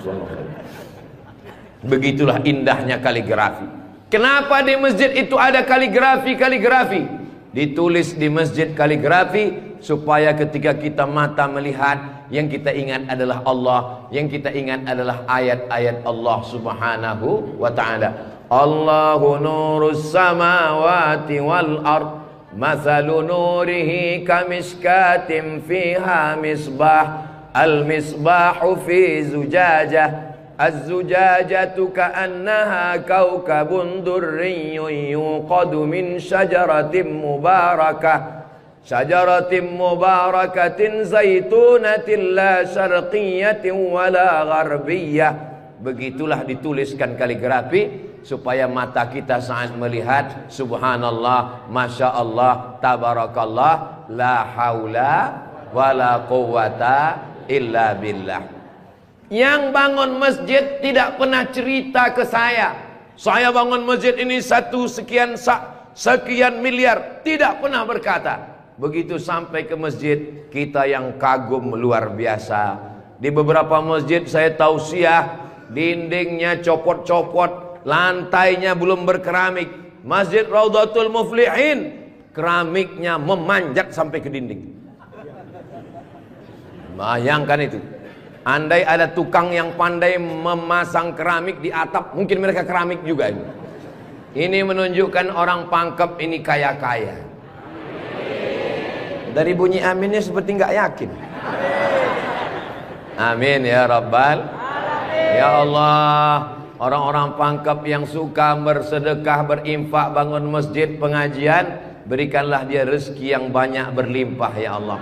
[SPEAKER 1] Begitulah indahnya kaligrafi. Kenapa di masjid itu ada kaligrafi? Ditulis di masjid kaligrafi supaya ketika kita mata melihat, yang kita ingat adalah Allah, yang kita ingat adalah ayat-ayat Allah subhanahu wa ta'ala. Allahu nurus samawati wal ard, mathalu nurihi kamishkatin fiha misbah, al misbahu fi zujajah, az-zujajatu ka'annaha kawkabun durriyyun yuqadu min syajaratin mubarakatin zaitunatin la syarqiyatin wala gharbiyah. Begitulah dituliskan kaligrafi supaya mata kita saat melihat, subhanallah, masya Allah, tabarakallah, la haula wala quwata illa billah. Yang bangun masjid tidak pernah cerita ke saya bangun masjid ini sekian miliar, tidak pernah berkata. Begitu sampai ke masjid, kita yang kagum luar biasa. Di beberapa masjid saya tausiah, dindingnya copot-copot, lantainya belum berkeramik. Masjid Raudhatul Muflihin keramiknya memanjat sampai ke dinding. Bayangkan itu. Andai ada tukang yang pandai memasang keramik di atap, mungkin mereka keramik juga ini. Ini menunjukkan orang Pangkep ini kaya-kaya. Dari bunyi aminnya seperti nggak yakin. Amin ya Rabbal Alamin. Ya Allah, orang-orang Pangkep yang suka bersedekah, berinfak, bangun masjid, pengajian, berikanlah dia rezeki yang banyak berlimpah ya Allah.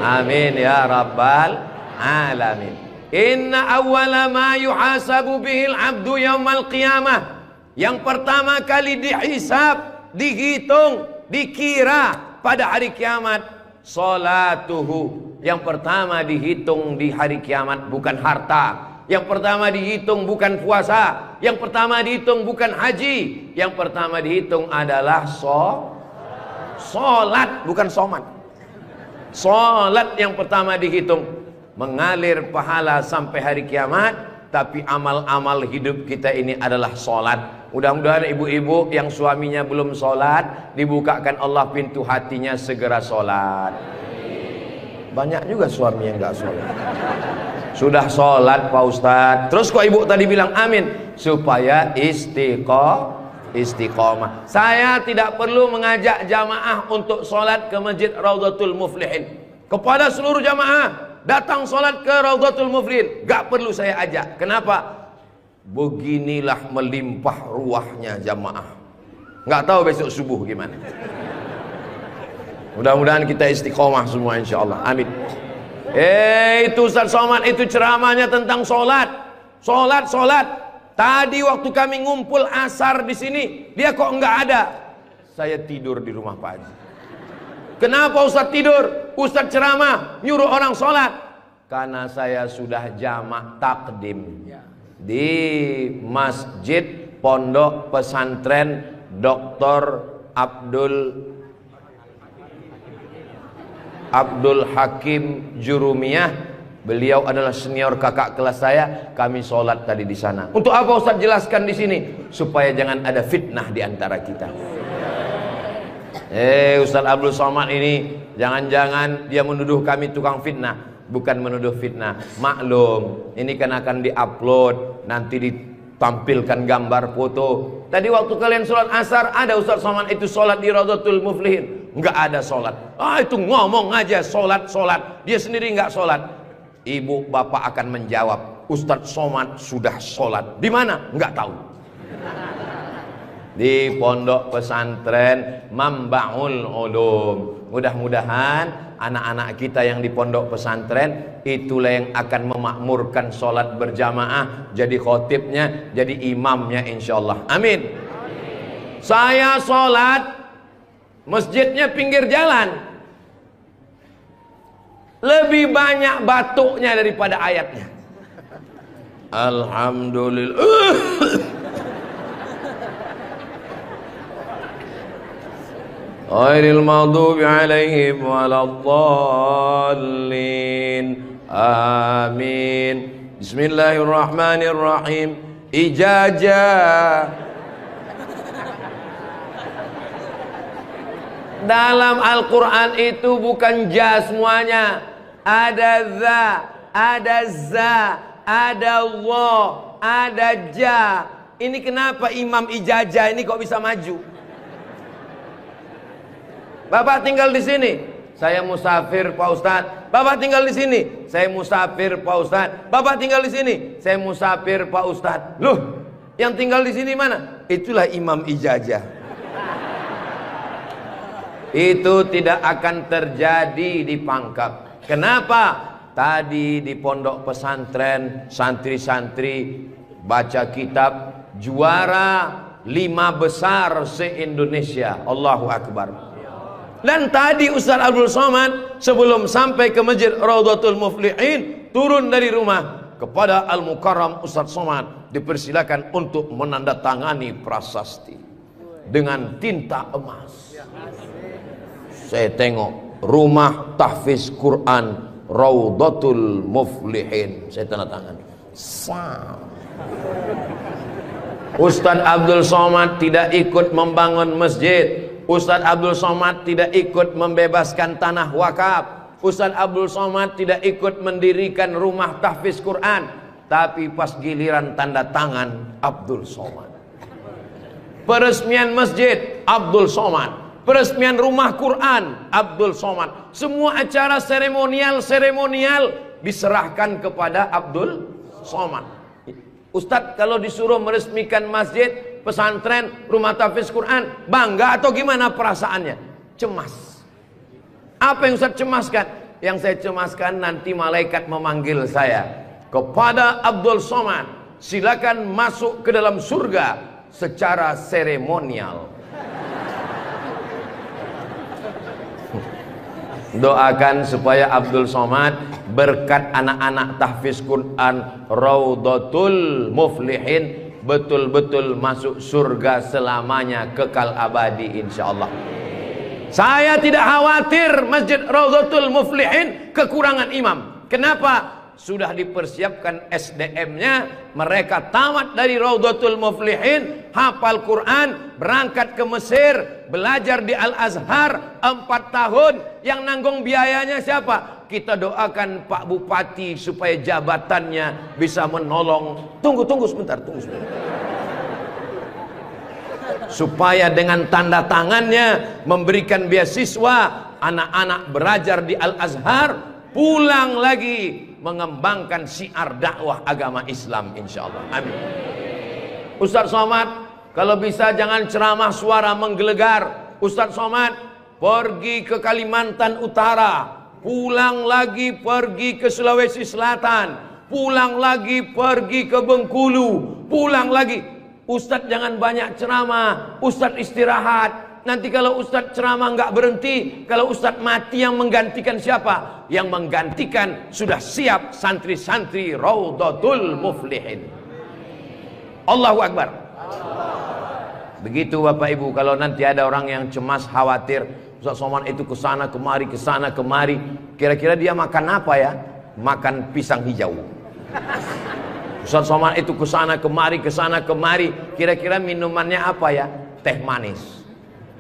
[SPEAKER 1] Amin ya Rabbal Alamin. Inna awwala ma yuhasabu bihil abdu yaumal qiyamah. Yang pertama kali dihisab, dihitung, dikira pada hari kiamat, salatuhu. Yang pertama dihitung di hari kiamat bukan harta. Yang pertama dihitung bukan puasa. Yang pertama dihitung bukan haji. Yang pertama dihitung adalah solat, bukan somat. Solat yang pertama dihitung. Mengalir pahala sampai hari kiamat. Tapi amal-amal hidup kita ini adalah solat. Mudah-mudahan ibu-ibu yang suaminya belum solat, dibukakan Allah pintu hatinya, segera solat. Banyak juga suami yang gak solat. Sudah solat Pak Ustadz, terus kok ibu tadi bilang amin? Supaya istiqomah. Saya tidak perlu mengajak jamaah untuk solat ke Masjid Raudhatul Muflihin. Kepada seluruh jamaah, datang solat ke Raudhatul Muflihin, gak perlu saya ajak. Kenapa? Beginilah melimpah ruahnya jamaah. Gak tahu besok subuh gimana. Mudah-mudahan kita istiqomah semua insyaallah. Amin. Itu Ustaz Somad itu ceramahnya tentang solat. Solat. Tadi waktu kami ngumpul asar di sini, dia kok nggak ada. Saya tidur di rumah Pak Haji. Kenapa Ustaz tidur? Ustaz ceramah nyuruh orang solat. Karena saya sudah jamak takdim di Masjid Pondok Pesantren Dr. Abdul Hakim Jurumiyah. Beliau adalah senior kakak kelas saya. Kami sholat tadi di sana. Untuk apa Ustaz jelaskan di sini? Supaya jangan ada fitnah di antara kita. Ustaz Abdul Somad ini jangan-jangan dia menuduh kami tukang fitnah. Bukan menuduh fitnah. Maklum, ini kan akan diupload, nanti ditampilkan gambar foto. Tadi waktu kalian sholat asar, ada Ustaz Somad itu sholat di Raudhatul Muflihin. Enggak ada sholat. Itu ngomong aja sholat. Dia sendiri enggak sholat. Ibu bapak akan menjawab, Ustaz Somad sudah sholat. Di mana? Enggak tahu. Di Pondok Pesantren Mambaul Ulum. Mudah-mudahan anak-anak kita yang di pondok pesantren itulah yang akan memakmurkan sholat berjamaah, jadi khotibnya, jadi imamnya insyaallah. Amin. Saya sholat, masjidnya pinggir jalan, lebih banyak batuknya daripada ayatnya. Alhamdulillah. Ghairil maghdubi alaihim waladdallin. Amin. Bismillahirrahmanirrahim. Ijazah. Dalam Al-Quran itu bukan ja semuanya. Ada za, ada za, ada Allah, ada ja. Ini kenapa Imam Ijazah ini kok bisa maju? Bapak tinggal di sini, saya musafir Pak Ustadz. Bapak tinggal di sini, saya musafir Pak Ustadz. Bapak tinggal di sini, saya musafir Pak Ustadz. Loh, yang tinggal di sini mana? Itulah Imam Ijazah. Itu tidak akan terjadi di Pangkep. Kenapa? Tadi di pondok pesantren santri-santri baca kitab juara 5 besar se-Indonesia. Allahu Akbar. Dan tadi Ustaz Abdul Somad sebelum sampai ke Masjid Raudhatul Muflihin turun dari rumah, kepada Al-Mukarram Ustaz Somad dipersilakan untuk menandatangani prasasti dengan tinta emas. Saya tengok rumah tahfiz Quran Raudhatul Muflihin, saya tanda tangan. Ustaz Abdul Somad tidak ikut membangun masjid. Ustadz Abdul Somad tidak ikut membebaskan tanah wakaf. Ustadz Abdul Somad tidak ikut mendirikan rumah tahfiz Quran. Tapi pas giliran tanda tangan, Abdul Somad. Peresmian masjid, Abdul Somad. Peresmian rumah Quran, Abdul Somad. Semua acara seremonial diserahkan kepada Abdul Somad. Ustadz kalau disuruh meresmikan masjid, pesantren, rumah tahfiz Quran, bangga atau gimana perasaannya? Cemas. Apa yang Ustadz cemaskan? Yang saya cemaskan nanti malaikat memanggil saya. Kepada Abdul Somad, silakan masuk ke dalam surga secara seremonial. Doakan supaya Abdul Somad berkat anak-anak tahfiz Quran Raudhatul Muflihin betul-betul masuk surga selamanya, kekal abadi insyaallah. Saya tidak khawatir Masjid Raudhatul Muflihin kekurangan imam. Kenapa? Sudah dipersiapkan SDM-nya. Mereka tamat dari Raudhatul Muflihin, hafal Quran, berangkat ke Mesir, belajar di Al-Azhar 4 tahun. Yang nanggung biayanya siapa? Kita doakan Pak Bupati supaya jabatannya bisa menolong. Tunggu sebentar. Supaya dengan tanda tangannya memberikan beasiswa, anak-anak belajar di Al-Azhar, pulang lagi mengembangkan syiar dakwah agama Islam insyaallah. Amin. Ustadz Somad, kalau bisa jangan ceramah suara menggelegar. Ustadz Somad pergi ke Kalimantan Utara, pulang lagi pergi ke Sulawesi Selatan, pulang lagi pergi ke Bengkulu, pulang lagi. Ustadz jangan banyak ceramah, Ustadz istirahat. Nanti kalau Ustadz ceramah nggak berhenti, kalau Ustadz mati yang menggantikan siapa? Yang menggantikan sudah siap santri-santri Raudhatul Muflihin. Allahu Akbar. Begitu Bapak Ibu, kalau nanti ada orang yang cemas, khawatir, Ustadz Somad itu kesana kemari, kira-kira dia makan apa ya? Makan pisang hijau. Ustadz Somad itu kesana kemari, kira-kira minumannya apa ya? Teh manis.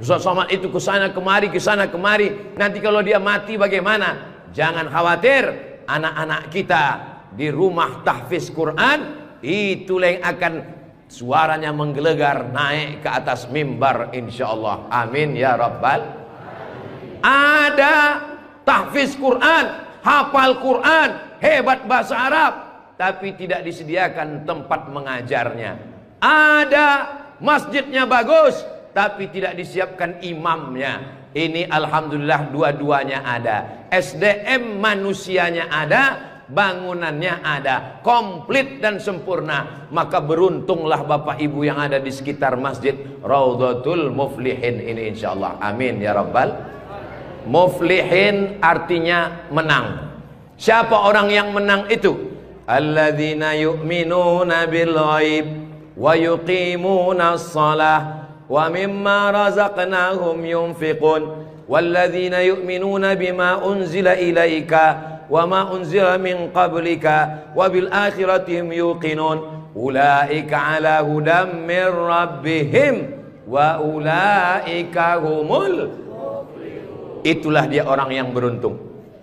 [SPEAKER 1] Ustadz Somad itu kesana kemari, nanti kalau dia mati bagaimana? Jangan khawatir, anak-anak kita di rumah tahfiz Quran itu yang akan suaranya menggelegar naik ke atas mimbar insyaallah. Amin ya rabbal. Ada tahfiz Quran, hafal Quran, hebat bahasa Arab, tapi tidak disediakan tempat mengajarnya. Ada masjidnya bagus, tapi tidak disiapkan imamnya. Ini alhamdulillah dua-duanya ada. SDM manusianya ada, bangunannya ada, komplit dan sempurna. Maka beruntunglah Bapak Ibu yang ada di sekitar Masjid Raudhatul Muflihin ini insyaallah. Amin ya rabbal. Muflihin artinya menang. Siapa orang yang menang itu? Alladzina yu'minuna bil ghaib wa yuqimuna shalah wa mimma razaqnahum yunfiqun walladzina yu'minuna bima unzila ilaika wa ma unzila min qablika wa bil akhirati hum yuqinun ulaika ala hudam min rabbihim wa ulaika humul muflihun. Itulah dia orang yang beruntung.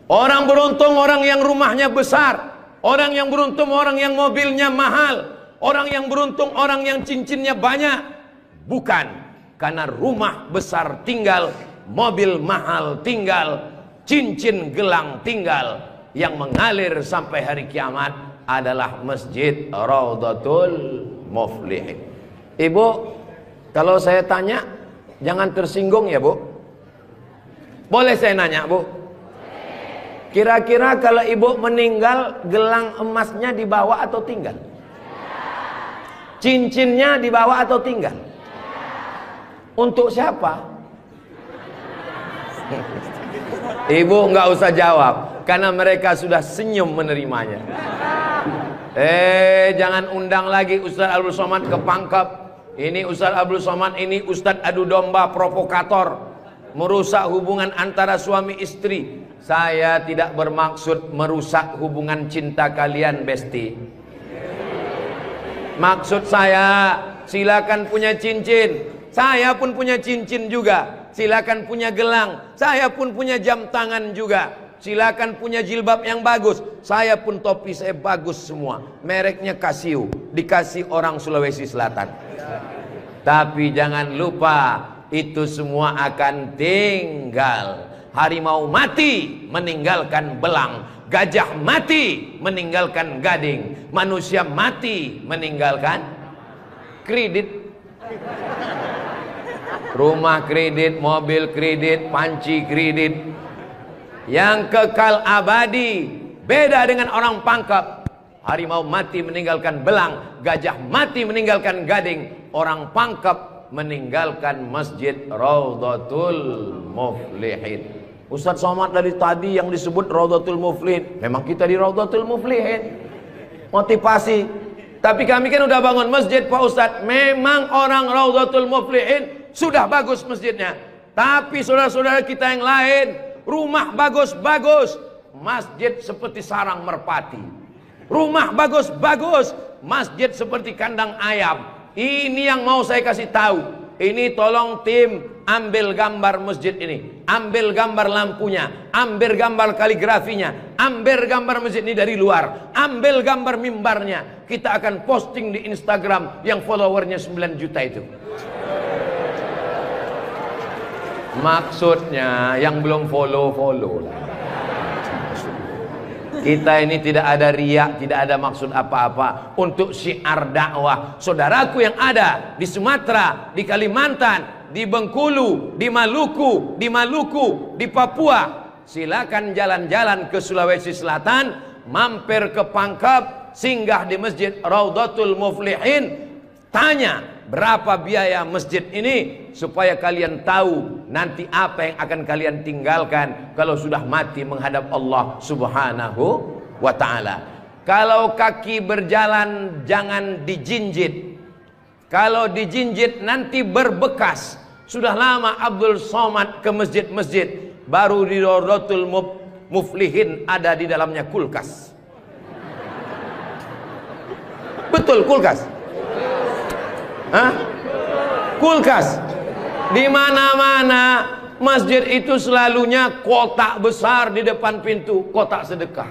[SPEAKER 1] Orang beruntung orang yang rumahnya besar, orang yang beruntung orang yang mobilnya mahal, orang yang beruntung orang yang cincinnya banyak. Bukan karena rumah besar tinggal, mobil mahal tinggal, cincin gelang tinggal. Yang mengalir sampai hari kiamat adalah Masjid Raudhatul Muflihin. Ibu, kalau saya tanya jangan tersinggung ya Bu. Boleh saya nanya Bu? Kira-kira kalau ibu meninggal, gelang emasnya dibawa atau tinggal? Cincinnya dibawa atau tinggal? Untuk siapa? Ibu nggak usah jawab, karena mereka sudah senyum menerimanya. Jangan undang lagi Ustadz Abdul Somad ke Pangkep. Ini Ustadz Abdul Somad, ini Ustadz adu domba, provokator, merusak hubungan antara suami istri. Saya tidak bermaksud merusak hubungan cinta kalian, Besti. Maksud saya, silakan punya cincin. Saya pun punya cincin juga. silakan punya gelang. Saya pun punya jam tangan juga. Silakan punya jilbab yang bagus. Saya pun topi saya bagus semua. Mereknya Casio, dikasih orang Sulawesi Selatan. Tapi jangan lupa, itu semua akan tinggal. Harimau mati meninggalkan belang. Gajah mati meninggalkan gading. Manusia mati meninggalkan kredit. Rumah kredit, mobil kredit, panci kredit. Yang kekal abadi beda dengan orang Pangkep. Harimau mati meninggalkan belang, gajah mati meninggalkan gading. Orang Pangkep meninggalkan masjid Raudhatul Muflihin. Ustaz Somad dari tadi yang disebut Raudhatul Muflihin, memang kita di Raudhatul Muflihin. Motivasi. Tapi kami kan udah bangun masjid Pak Ustaz. Memang orang Raudhatul Muflihin sudah bagus masjidnya. Tapi saudara-saudara kita yang lain, rumah bagus-bagus, masjid seperti sarang merpati. Rumah bagus-bagus, masjid seperti kandang ayam. Ini yang mau saya kasih tahu. Ini tolong tim ambil gambar masjid ini, ambil gambar lampunya, ambil gambar kaligrafinya, ambil gambar masjid ini dari luar, ambil gambar mimbarnya. Kita akan posting di Instagram yang followernya 9 juta itu. Maksudnya yang belum follow lah. Kita ini tidak ada riak, tidak ada maksud apa-apa. Untuk syiar dakwah. Saudaraku yang ada di Sumatera, di Kalimantan, di Bengkulu, di Maluku, di Papua, silakan jalan-jalan ke Sulawesi Selatan, mampir ke Pangkep, singgah di Masjid Raudhatul Muflihin, tanya berapa biaya masjid ini, supaya kalian tahu nanti apa yang akan kalian tinggalkan kalau sudah mati menghadap Allah Subhanahu wa ta'ala. Kalau kaki berjalan jangan dijinjit. Kalau dijinjit nanti berbekas. Sudah lama Abdul Somad ke masjid-masjid, baru di Raudhatul Muflihin ada di dalamnya kulkas. Betul, kulkas. Hah? Kulkas. Di mana-mana masjid itu selalunya kotak besar di depan pintu, kotak sedekah.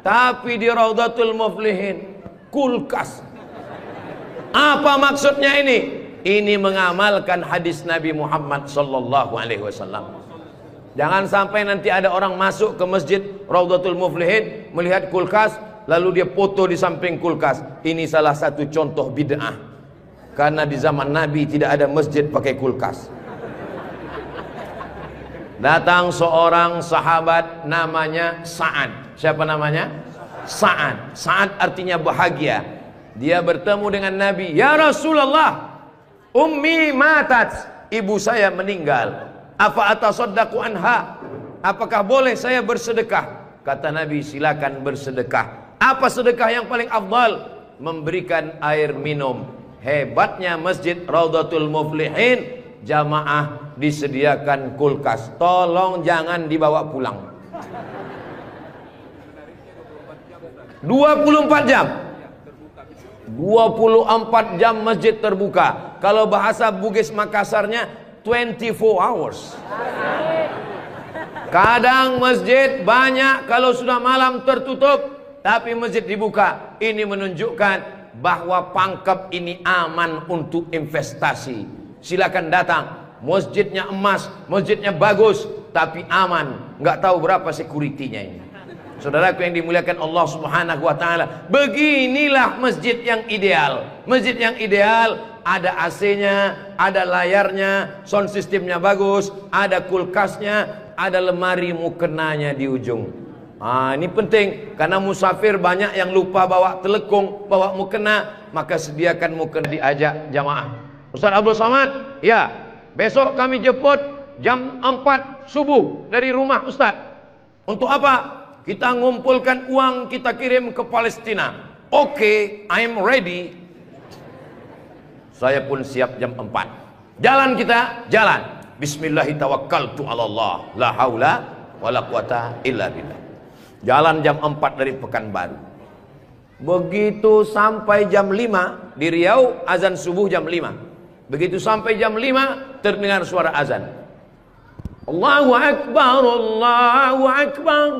[SPEAKER 1] Tapi di Raudhatul Muflihin kulkas. Apa maksudnya ini? Ini mengamalkan hadis Nabi Muhammad sallallahu alaihi wasallam. Jangan sampai nanti ada orang masuk ke masjid Raudhatul Muflihin melihat kulkas, lalu dia foto di samping kulkas. Ini salah satu contoh bid'ah. Karena di zaman Nabi tidak ada masjid pakai kulkas. Datang seorang sahabat namanya Sa'ad. Siapa namanya? Sa'ad. Sa'ad artinya bahagia. Dia bertemu dengan Nabi. Ya Rasulullah, ummi matat, ibu saya meninggal. Apa atasaddaqu anha? Apakah boleh saya bersedekah? Kata Nabi, silakan bersedekah. Apa sedekah yang paling afdal? Memberikan air minum. Hebatnya masjid Raudhatul Muflihin, jamaah disediakan kulkas. Tolong jangan dibawa pulang. 24 jam. 24 jam masjid terbuka. Kalau bahasa Bugis Makassarnya 24 hours. Kadang masjid banyak, kalau sudah malam tertutup, tapi masjid dibuka. Ini menunjukkan bahwa Pangkep ini aman untuk investasi. Silakan datang. Masjidnya emas, masjidnya bagus, tapi aman. Nggak tahu berapa security-nya ini. Saudaraku yang dimuliakan Allah Subhanahu wa ta'ala, beginilah masjid yang ideal. Masjid yang ideal, ada AC-nya, ada layarnya, sound systemnya bagus, ada kulkasnya, ada lemari mukenanya di ujung. Ini penting, karena musafir banyak yang lupa bawa telekung, bawa mukena, maka sediakan mukena. Diajak jamaah. Ustaz Abdul Somad, ya, besok kami jemput jam 4 subuh dari rumah Ustaz. Untuk apa? Kita ngumpulkan uang, kita kirim ke Palestina. Oke, I'm ready. Saya pun siap jam 4. Jalan kita, jalan. Bismillahirrahmanirrahim. La haula wala quwata illa billah. Jalan jam 4 dari Pekanbaru. Begitu sampai jam 5 di Riau, azan subuh jam 5. Begitu sampai jam 5 terdengar suara azan. Allahu Akbar, Allahu Akbar.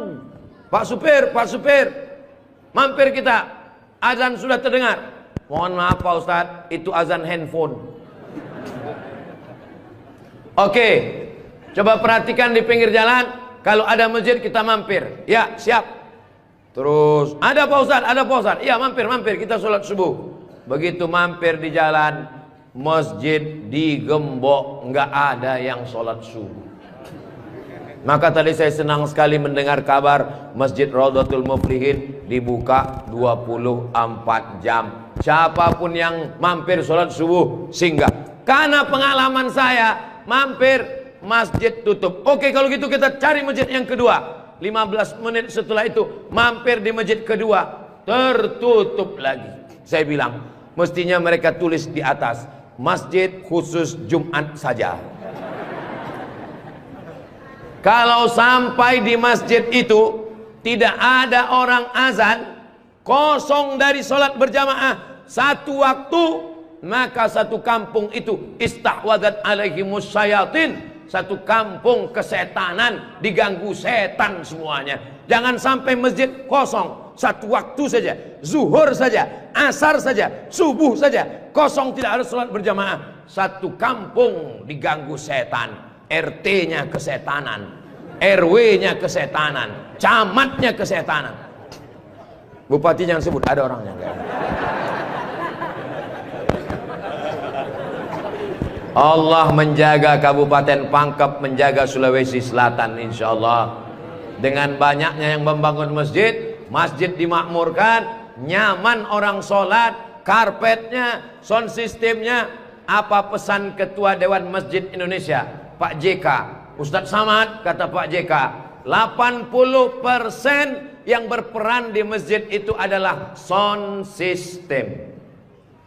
[SPEAKER 1] Pak supir, mampir kita. Azan sudah terdengar. Mohon maaf Pak Ustadz, itu azan handphone. Oke, coba perhatikan di pinggir jalan. Kalau ada masjid kita mampir. Ya, siap. Terus, ada Pak Ustadz, ada Pak Ustadz. Iya, mampir, kita sholat subuh. Begitu mampir di jalan, masjid digembok, nggak ada yang sholat subuh. Maka tadi saya senang sekali mendengar kabar Masjid Raudhatul Muflihin dibuka 24 jam. Siapapun yang mampir sholat subuh singgah. Karena pengalaman saya, mampir masjid tutup. Oke, kalau gitu kita cari masjid yang kedua. 15 menit setelah itu mampir di masjid kedua, tertutup lagi. Saya bilang, mestinya mereka tulis di atas, masjid khusus Jumat saja. Kalau sampai di masjid itu tidak ada orang azan, kosong dari sholat berjamaah satu waktu, maka satu kampung itu istahwadat alaihimus syayatin, satu kampung kesetanan, diganggu setan semuanya. Jangan sampai masjid kosong satu waktu saja, zuhur saja, asar saja, subuh saja, kosong tidak harus sholat berjamaah. Satu kampung diganggu setan. RT-nya kesetanan, RW-nya kesetanan, camatnya kesetanan. Bupati jangan sebut, ada orangnya. Allah menjaga Kabupaten Pangkep, menjaga Sulawesi Selatan, insya Allah. Dengan banyaknya yang membangun masjid, masjid dimakmurkan, nyaman orang sholat, karpetnya, sound systemnya. Apa pesan Ketua Dewan Masjid Indonesia, Pak JK, Ustadz Samad, kata Pak JK, 80% yang berperan di masjid itu adalah sound system,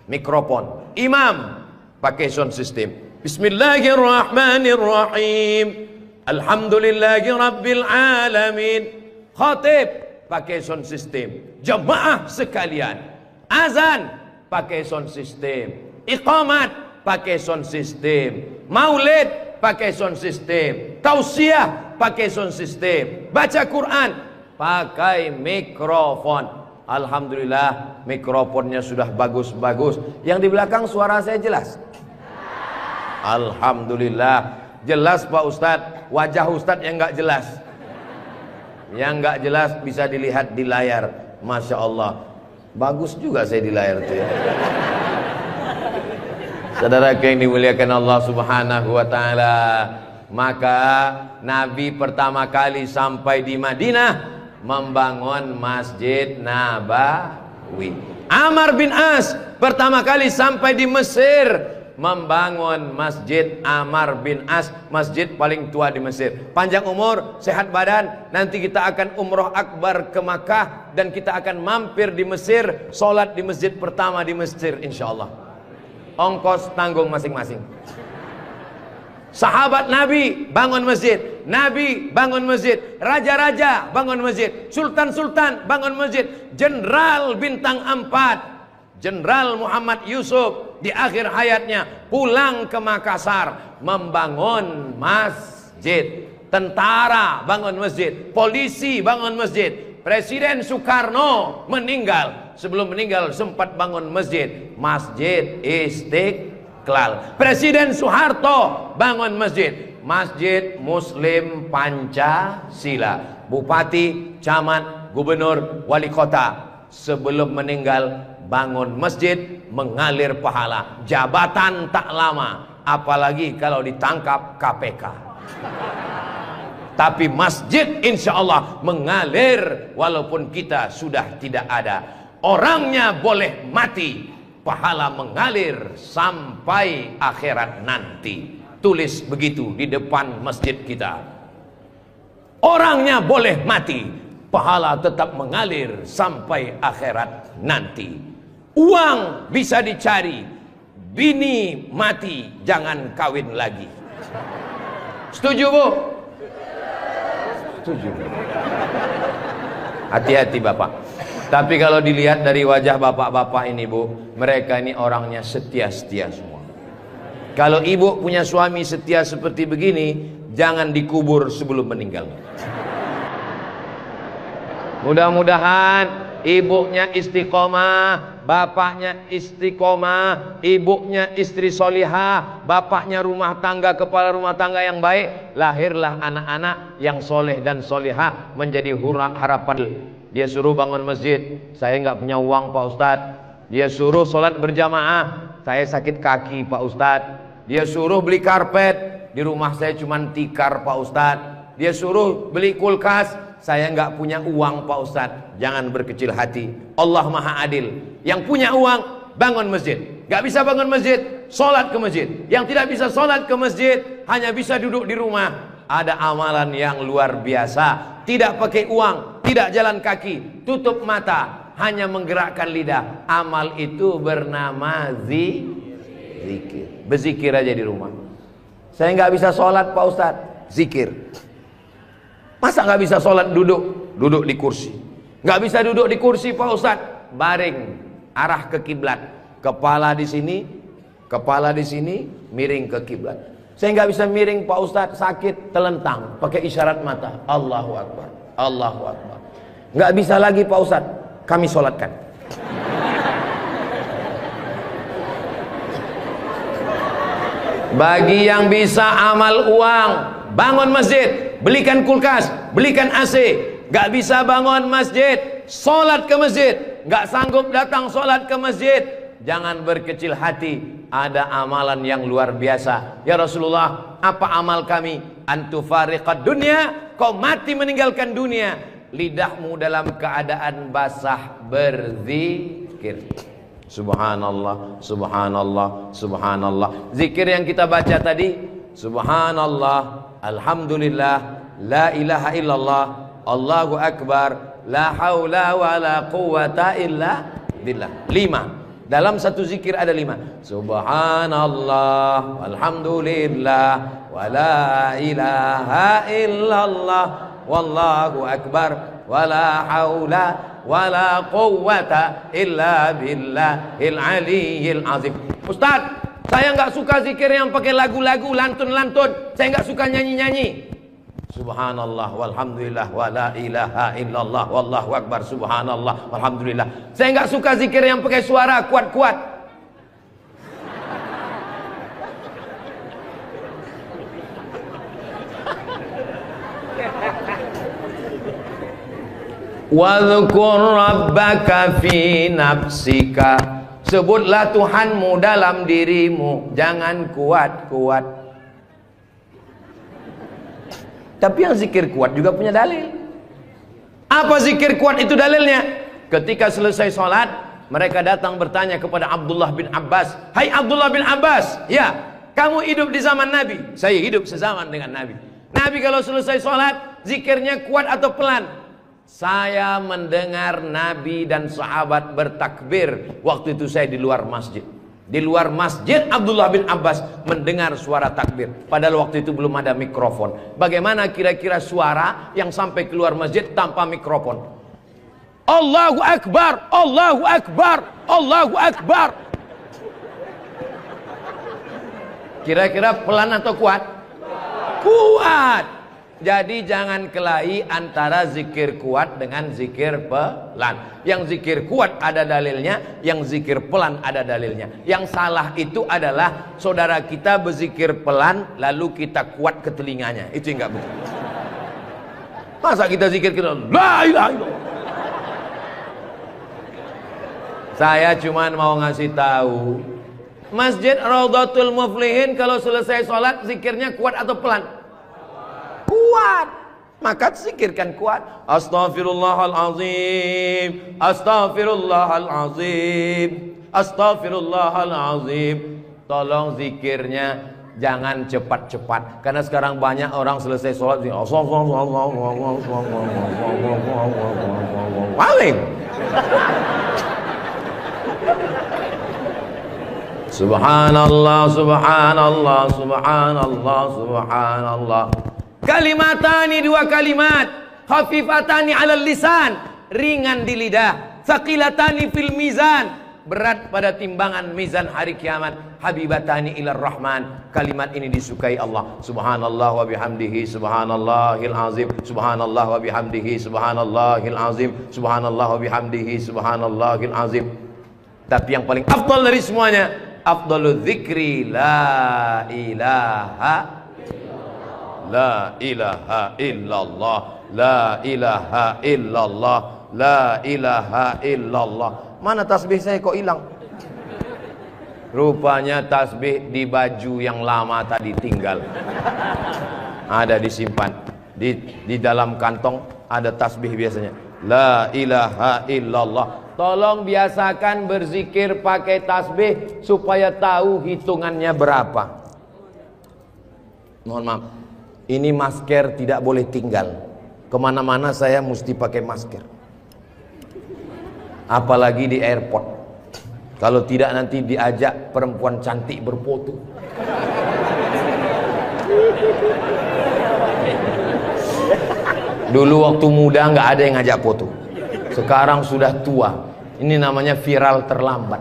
[SPEAKER 1] mikrofon. Imam pakai sound system, Bismillahirrahmanirrahim, Alhamdulillahi Rabbil Alamin. Khatib pakai sound system. Jemaah sekalian, azan pakai sound system, iqamat pakai sound system, maulid pakai sound system, tausiah pakai sound system, baca Quran pakai mikrofon. Alhamdulillah mikrofonnya sudah bagus-bagus. Yang di belakang suara saya jelas? Alhamdulillah jelas Pak Ustadz. Wajah Ustadz yang nggak jelas, yang nggak jelas bisa dilihat di layar. Masya Allah, bagus juga saya di layar itu ya. Saudara yang dimuliakan Allah Subhanahu wa ta'ala, maka Nabi pertama kali sampai di Madinah membangun Masjid Nabawi. Amr bin As pertama kali sampai di Mesir membangun Masjid Amr bin As, masjid paling tua di Mesir. Panjang umur, sehat badan, nanti kita akan umroh akbar ke Makkah dan kita akan mampir di Mesir, sholat di masjid pertama di Mesir insyaallah. Ongkos tanggung masing-masing. Sahabat Nabi bangun masjid, Nabi bangun masjid, raja-raja bangun masjid, sultan-sultan bangun masjid, jenderal bintang 4, Jenderal Muhammad Yusuf di akhir hayatnya pulang ke Makassar membangun masjid. Tentara bangun masjid, polisi bangun masjid. Presiden Soekarno meninggal, sebelum meninggal sempat bangun masjid, Masjid Istiqlal. Presiden Soeharto bangun masjid, Masjid Muslim Pancasila. Bupati, camat, gubernur, wali kota sebelum meninggal bangun masjid, mengalir pahala. Jabatan tak lama, apalagi kalau ditangkap KPK. Tapi masjid insya Allah mengalir walaupun kita sudah tidak ada. Orangnya boleh mati, pahala mengalir sampai akhirat nanti. Tulis begitu di depan masjid kita. Orangnya boleh mati, pahala tetap mengalir sampai akhirat nanti. Uang bisa dicari, bini mati jangan kawin lagi. Setuju Bu? Setuju. Hati-hati Bapak. Tapi kalau dilihat dari wajah bapak-bapak ini Bu, mereka ini orangnya setia-setia semua. Kalau ibu punya suami setia seperti begini, jangan dikubur sebelum meninggal. Mudah-mudahan ibunya istiqomah, bapaknya istiqomah, ibunya istri solihah, bapaknya rumah tangga, kepala rumah tangga yang baik. Lahirlah anak-anak yang soleh dan solihah, menjadi harapan. Dia suruh bangun masjid, saya nggak punya uang Pak Ustadz. Dia suruh sholat berjamaah, saya sakit kaki Pak Ustadz. Dia suruh beli karpet, di rumah saya cuma tikar Pak Ustadz. Dia suruh beli kulkas, saya nggak punya uang Pak Ustadz. Jangan berkecil hati, Allah Maha Adil. Yang punya uang, bangun masjid. Nggak bisa bangun masjid, sholat ke masjid. Yang tidak bisa sholat ke masjid, hanya bisa duduk di rumah. Ada amalan yang luar biasa. Tidak pakai uang, tidak jalan kaki, tutup mata, hanya menggerakkan lidah. Amal itu bernama zikir. Berzikir aja di rumah. Saya nggak bisa sholat Pak Ustadz, zikir. Masa nggak bisa sholat duduk? Duduk di kursi. Nggak bisa duduk di kursi Pak Ustadz, baring, arah ke kiblat. Kepala di sini, miring ke kiblat. Saya nggak bisa miring Pak Ustadz, sakit, telentang, pakai isyarat mata. Allahu Akbar, Allahu Akbar. Nggak bisa lagi Pak Ustadz, kami sholatkan. Bagi yang bisa amal uang, bangun masjid, belikan kulkas, belikan AC. Gak bisa bangun masjid, sholat ke masjid. Gak sanggup datang sholat ke masjid, jangan berkecil hati. Ada amalan yang luar biasa. Ya Rasulullah, apa amal kami? Antufariqad dunya, kau mati meninggalkan dunia, lidahmu dalam keadaan basah berzikir. Subhanallah, subhanallah, subhanallah. Zikir yang kita baca tadi, subhanallah, alhamdulillah, la ilaha illallah, Allahu akbar, la haula wa la quwata illa billah. 5. Dalam satu zikir ada 5. Subhanallah, alhamdulillah, wa la ilaha illallah, wallahu akbar, wa la haula wala quwwata illa billahil aliyyil azim. Ustaz, saya nggak suka zikir yang pakai lagu-lagu, lantun-lantun. Saya nggak suka nyanyi-nyanyi. Subhanallah walhamdulillah wala ilaha illallah wallahu akbar, subhanallah walhamdulillah. Saya nggak suka zikir yang pakai suara kuat-kuat. Wadhkur rabbaka fi nafsika, sebutlah Tuhanmu dalam dirimu, jangan kuat-kuat. Tapi yang zikir kuat juga punya dalil. Apa zikir kuat itu dalilnya? Ketika selesai sholat, mereka datang bertanya kepada Abdullah bin Abbas, hai Abdullah bin Abbas, ya kamu hidup di zaman Nabi? Saya hidup sezaman dengan Nabi. Nabi kalau selesai sholat, zikirnya kuat atau pelan? Saya mendengar Nabi dan sahabat bertakbir. Waktu itu saya di luar masjid. Di luar masjid Abdullah bin Abbas mendengar suara takbir. Padahal waktu itu belum ada mikrofon. Bagaimana kira-kira suara yang sampai keluar masjid tanpa mikrofon? Allahu Akbar, Allahu Akbar, Allahu Akbar. Kira-kira pelan atau kuat? Kuat. Jadi jangan kelahi antara zikir kuat dengan zikir pelan. Yang zikir kuat ada dalilnya, yang zikir pelan ada dalilnya. Yang salah itu adalah saudara kita berzikir pelan lalu kita kuat ke telinganya. Itu yang enggak betul. Masa kita zikir kita la ilaha illallah. Saya cuman mau ngasih tahu, Masjid Raudhatul Muflihin kalau selesai sholat zikirnya kuat atau pelan? Kuat. Maka zikirkan kuat. Astaghfirullahalazim, astaghfirullahalazim, astaghfirullahalazim. Tolong zikirnya jangan cepat-cepat, karena sekarang banyak orang selesai sholat paling subhanallah, subhanallah, subhanallah, subhanallah. Kalimatani, 2 kalimat, khafifatani 'alal lisan, ringan di lidah, tsaqilatani fil mizan, berat pada timbangan mizan hari kiamat. Habibatani ilar rahman. Kalimat ini disukai Allah. Subhanallah wa bihamdihi subhanallahil azim. Subhanallah wa bihamdihi subhanallahil azim. Subhanallah wa bihamdihi subhanallahil azim. Tapi yang paling afdal dari semuanya, afdalul dzikri la ilaha la ilaha illallah, la ilaha illallah, la ilaha illallah. Mana tasbih saya kok hilang? Rupanya tasbih di baju yang lama tadi tinggal. Ada disimpan di dalam kantong, ada tasbih biasanya. La ilaha illallah. Tolong biasakan berzikir pakai tasbih supaya tahu hitungannya berapa. Mohon maaf, ini masker tidak boleh tinggal. Kemana-mana saya mesti pakai masker. Apalagi di airport. Kalau tidak nanti diajak perempuan cantik berfoto. Dulu waktu muda nggak ada yang ngajak foto. Sekarang sudah tua. Ini namanya viral terlambat.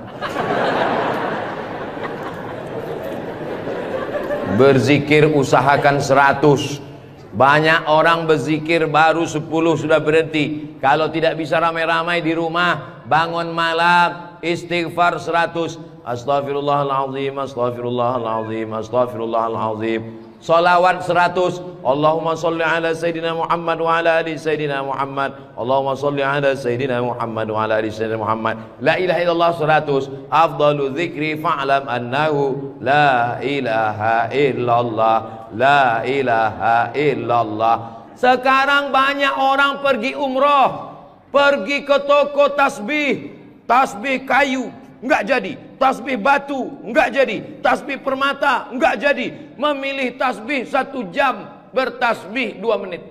[SPEAKER 1] Berzikir usahakan 100. Banyak orang berzikir baru 10 sudah berhenti. Kalau tidak bisa ramai-ramai di rumah, bangun malam istighfar 100. Astaghfirullahaladzim, astaghfirullahaladzim, astaghfirullahaladzim. Salawat 100. Allahumma salli ala Sayyidina Muhammad wa ala ali Sayyidina Muhammad. Allahumma salli ala Sayyidina Muhammad wa ala ali Sayyidina Muhammad. La ilaha illallah 100. Afdalu dzikri fa'lam annahu la ilaha illallah, la ilaha illallah. Sekarang banyak orang pergi umroh, pergi ke toko tasbih, tasbih kayu enggak jadi, tasbih batu enggak jadi, tasbih permata enggak jadi. Memilih tasbih 1 jam, bertasbih 2 menit.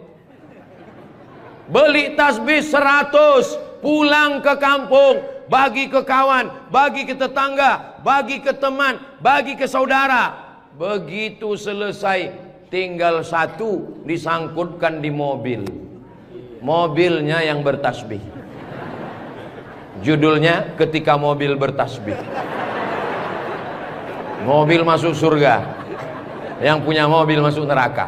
[SPEAKER 1] Beli tasbih 100, pulang ke kampung, bagi ke kawan, bagi ke tetangga, bagi ke teman, bagi ke saudara. Begitu selesai, tinggal 1 disangkutkan di mobil. Mobilnya yang bertasbih. Judulnya ketika mobil bertasbih. Mobil masuk surga, yang punya mobil masuk neraka.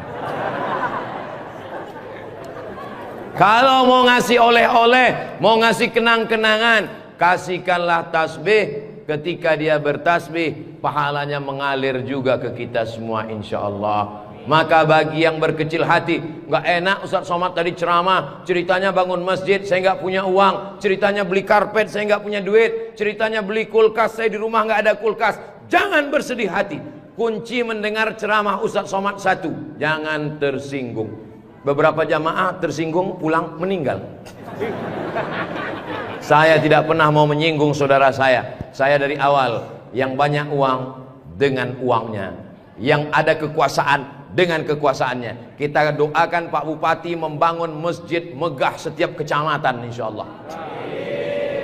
[SPEAKER 1] Kalau mau ngasih oleh-oleh, mau ngasih kenang-kenangan, kasihkanlah tasbih. Ketika dia bertasbih, pahalanya mengalir juga ke kita semua insyaallah. Maka bagi yang berkecil hati, nggak enak Ustaz Somad tadi ceramah, ceritanya bangun masjid, saya nggak punya uang, ceritanya beli karpet, saya nggak punya duit, ceritanya beli kulkas, saya di rumah nggak ada kulkas. Jangan bersedih hati. Kunci mendengar ceramah Ustaz Somad 1, jangan tersinggung. Beberapa jamaah tersinggung, pulang meninggal. Saya tidak pernah mau menyinggung saudara saya. Saya dari awal, yang banyak uang dengan uangnya, yang ada kekuasaan dengan kekuasaannya. Kita doakan Pak Bupati membangun masjid megah setiap kecamatan insyaallah.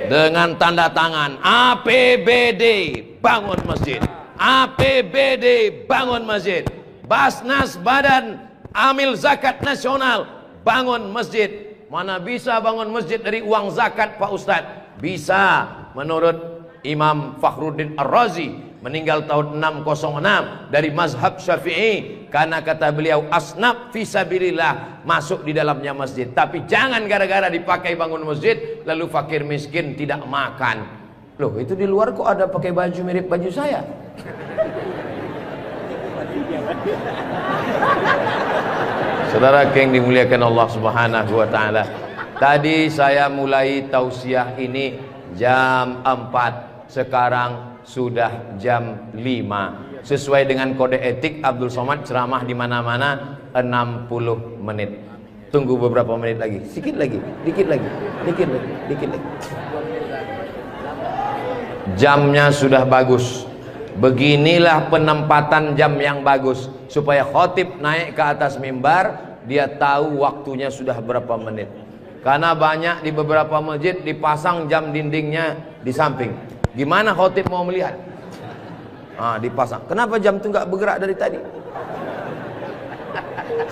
[SPEAKER 1] Dengan tanda tangan APBD bangun masjid, APBD bangun masjid, Basnas Badan Amil Zakat Nasional bangun masjid. Mana bisa bangun masjid dari uang zakat Pak Ustadz? Bisa. Menurut Imam Fakhruddin Ar-Razi, meninggal tahun 606, dari mazhab Syafi'i, karena kata beliau asnaf fisabilillah, masuk di dalamnya masjid. Tapi jangan gara-gara dipakai bangun masjid lalu fakir miskin tidak makan. Loh, itu di luar kok ada pakai baju mirip baju saya? Saudara yang dimuliakan Allah Subhanahu wa taala, tadi saya mulai tausiah ini jam 4, sekarang sudah jam 5. Sesuai dengan kode etik Abdul Somad ceramah di mana-mana 60 menit. Tunggu beberapa menit lagi, sedikit lagi, dikit lagi, dikit lagi, dikit lagi. Jamnya sudah bagus. Beginilah penempatan jam yang bagus supaya khotib naik ke atas mimbar, dia tahu waktunya sudah berapa menit. Karena banyak di beberapa masjid dipasang jam dindingnya di samping. Gimana khotib mau melihat? Dipasang. Kenapa jam itu nggak bergerak dari tadi?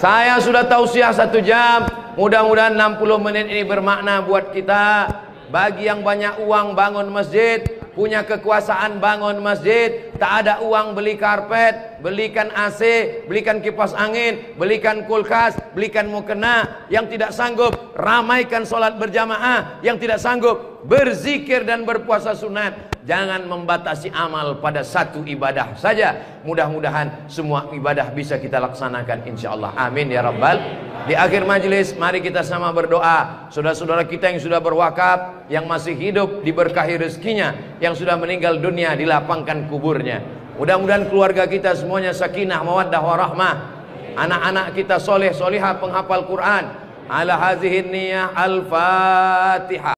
[SPEAKER 1] Saya sudah tausiah 1 jam. Mudah-mudahan 60 menit ini bermakna buat kita. Bagi yang banyak uang bangun masjid, punya kekuasaan bangun masjid, tak ada uang beli karpet, belikan AC, belikan kipas angin, belikan kulkas, belikan mukena. Yang tidak sanggup, ramaikan sholat berjamaah. Yang tidak sanggup, berzikir dan berpuasa sunat. Jangan membatasi amal pada satu ibadah saja. Mudah-mudahan semua ibadah bisa kita laksanakan insyaallah. Amin ya rabbal. Di akhir majelis mari kita sama berdoa. Saudara-saudara kita yang sudah berwakaf, yang masih hidup diberkahi rezekinya, yang sudah meninggal dunia dilapangkan kuburnya. Mudah-mudahan keluarga kita semuanya sakinah mawaddah warahmah. Anak-anak kita soleh solihah penghafal Quran. Ala hazihin niyah al-Fatihah.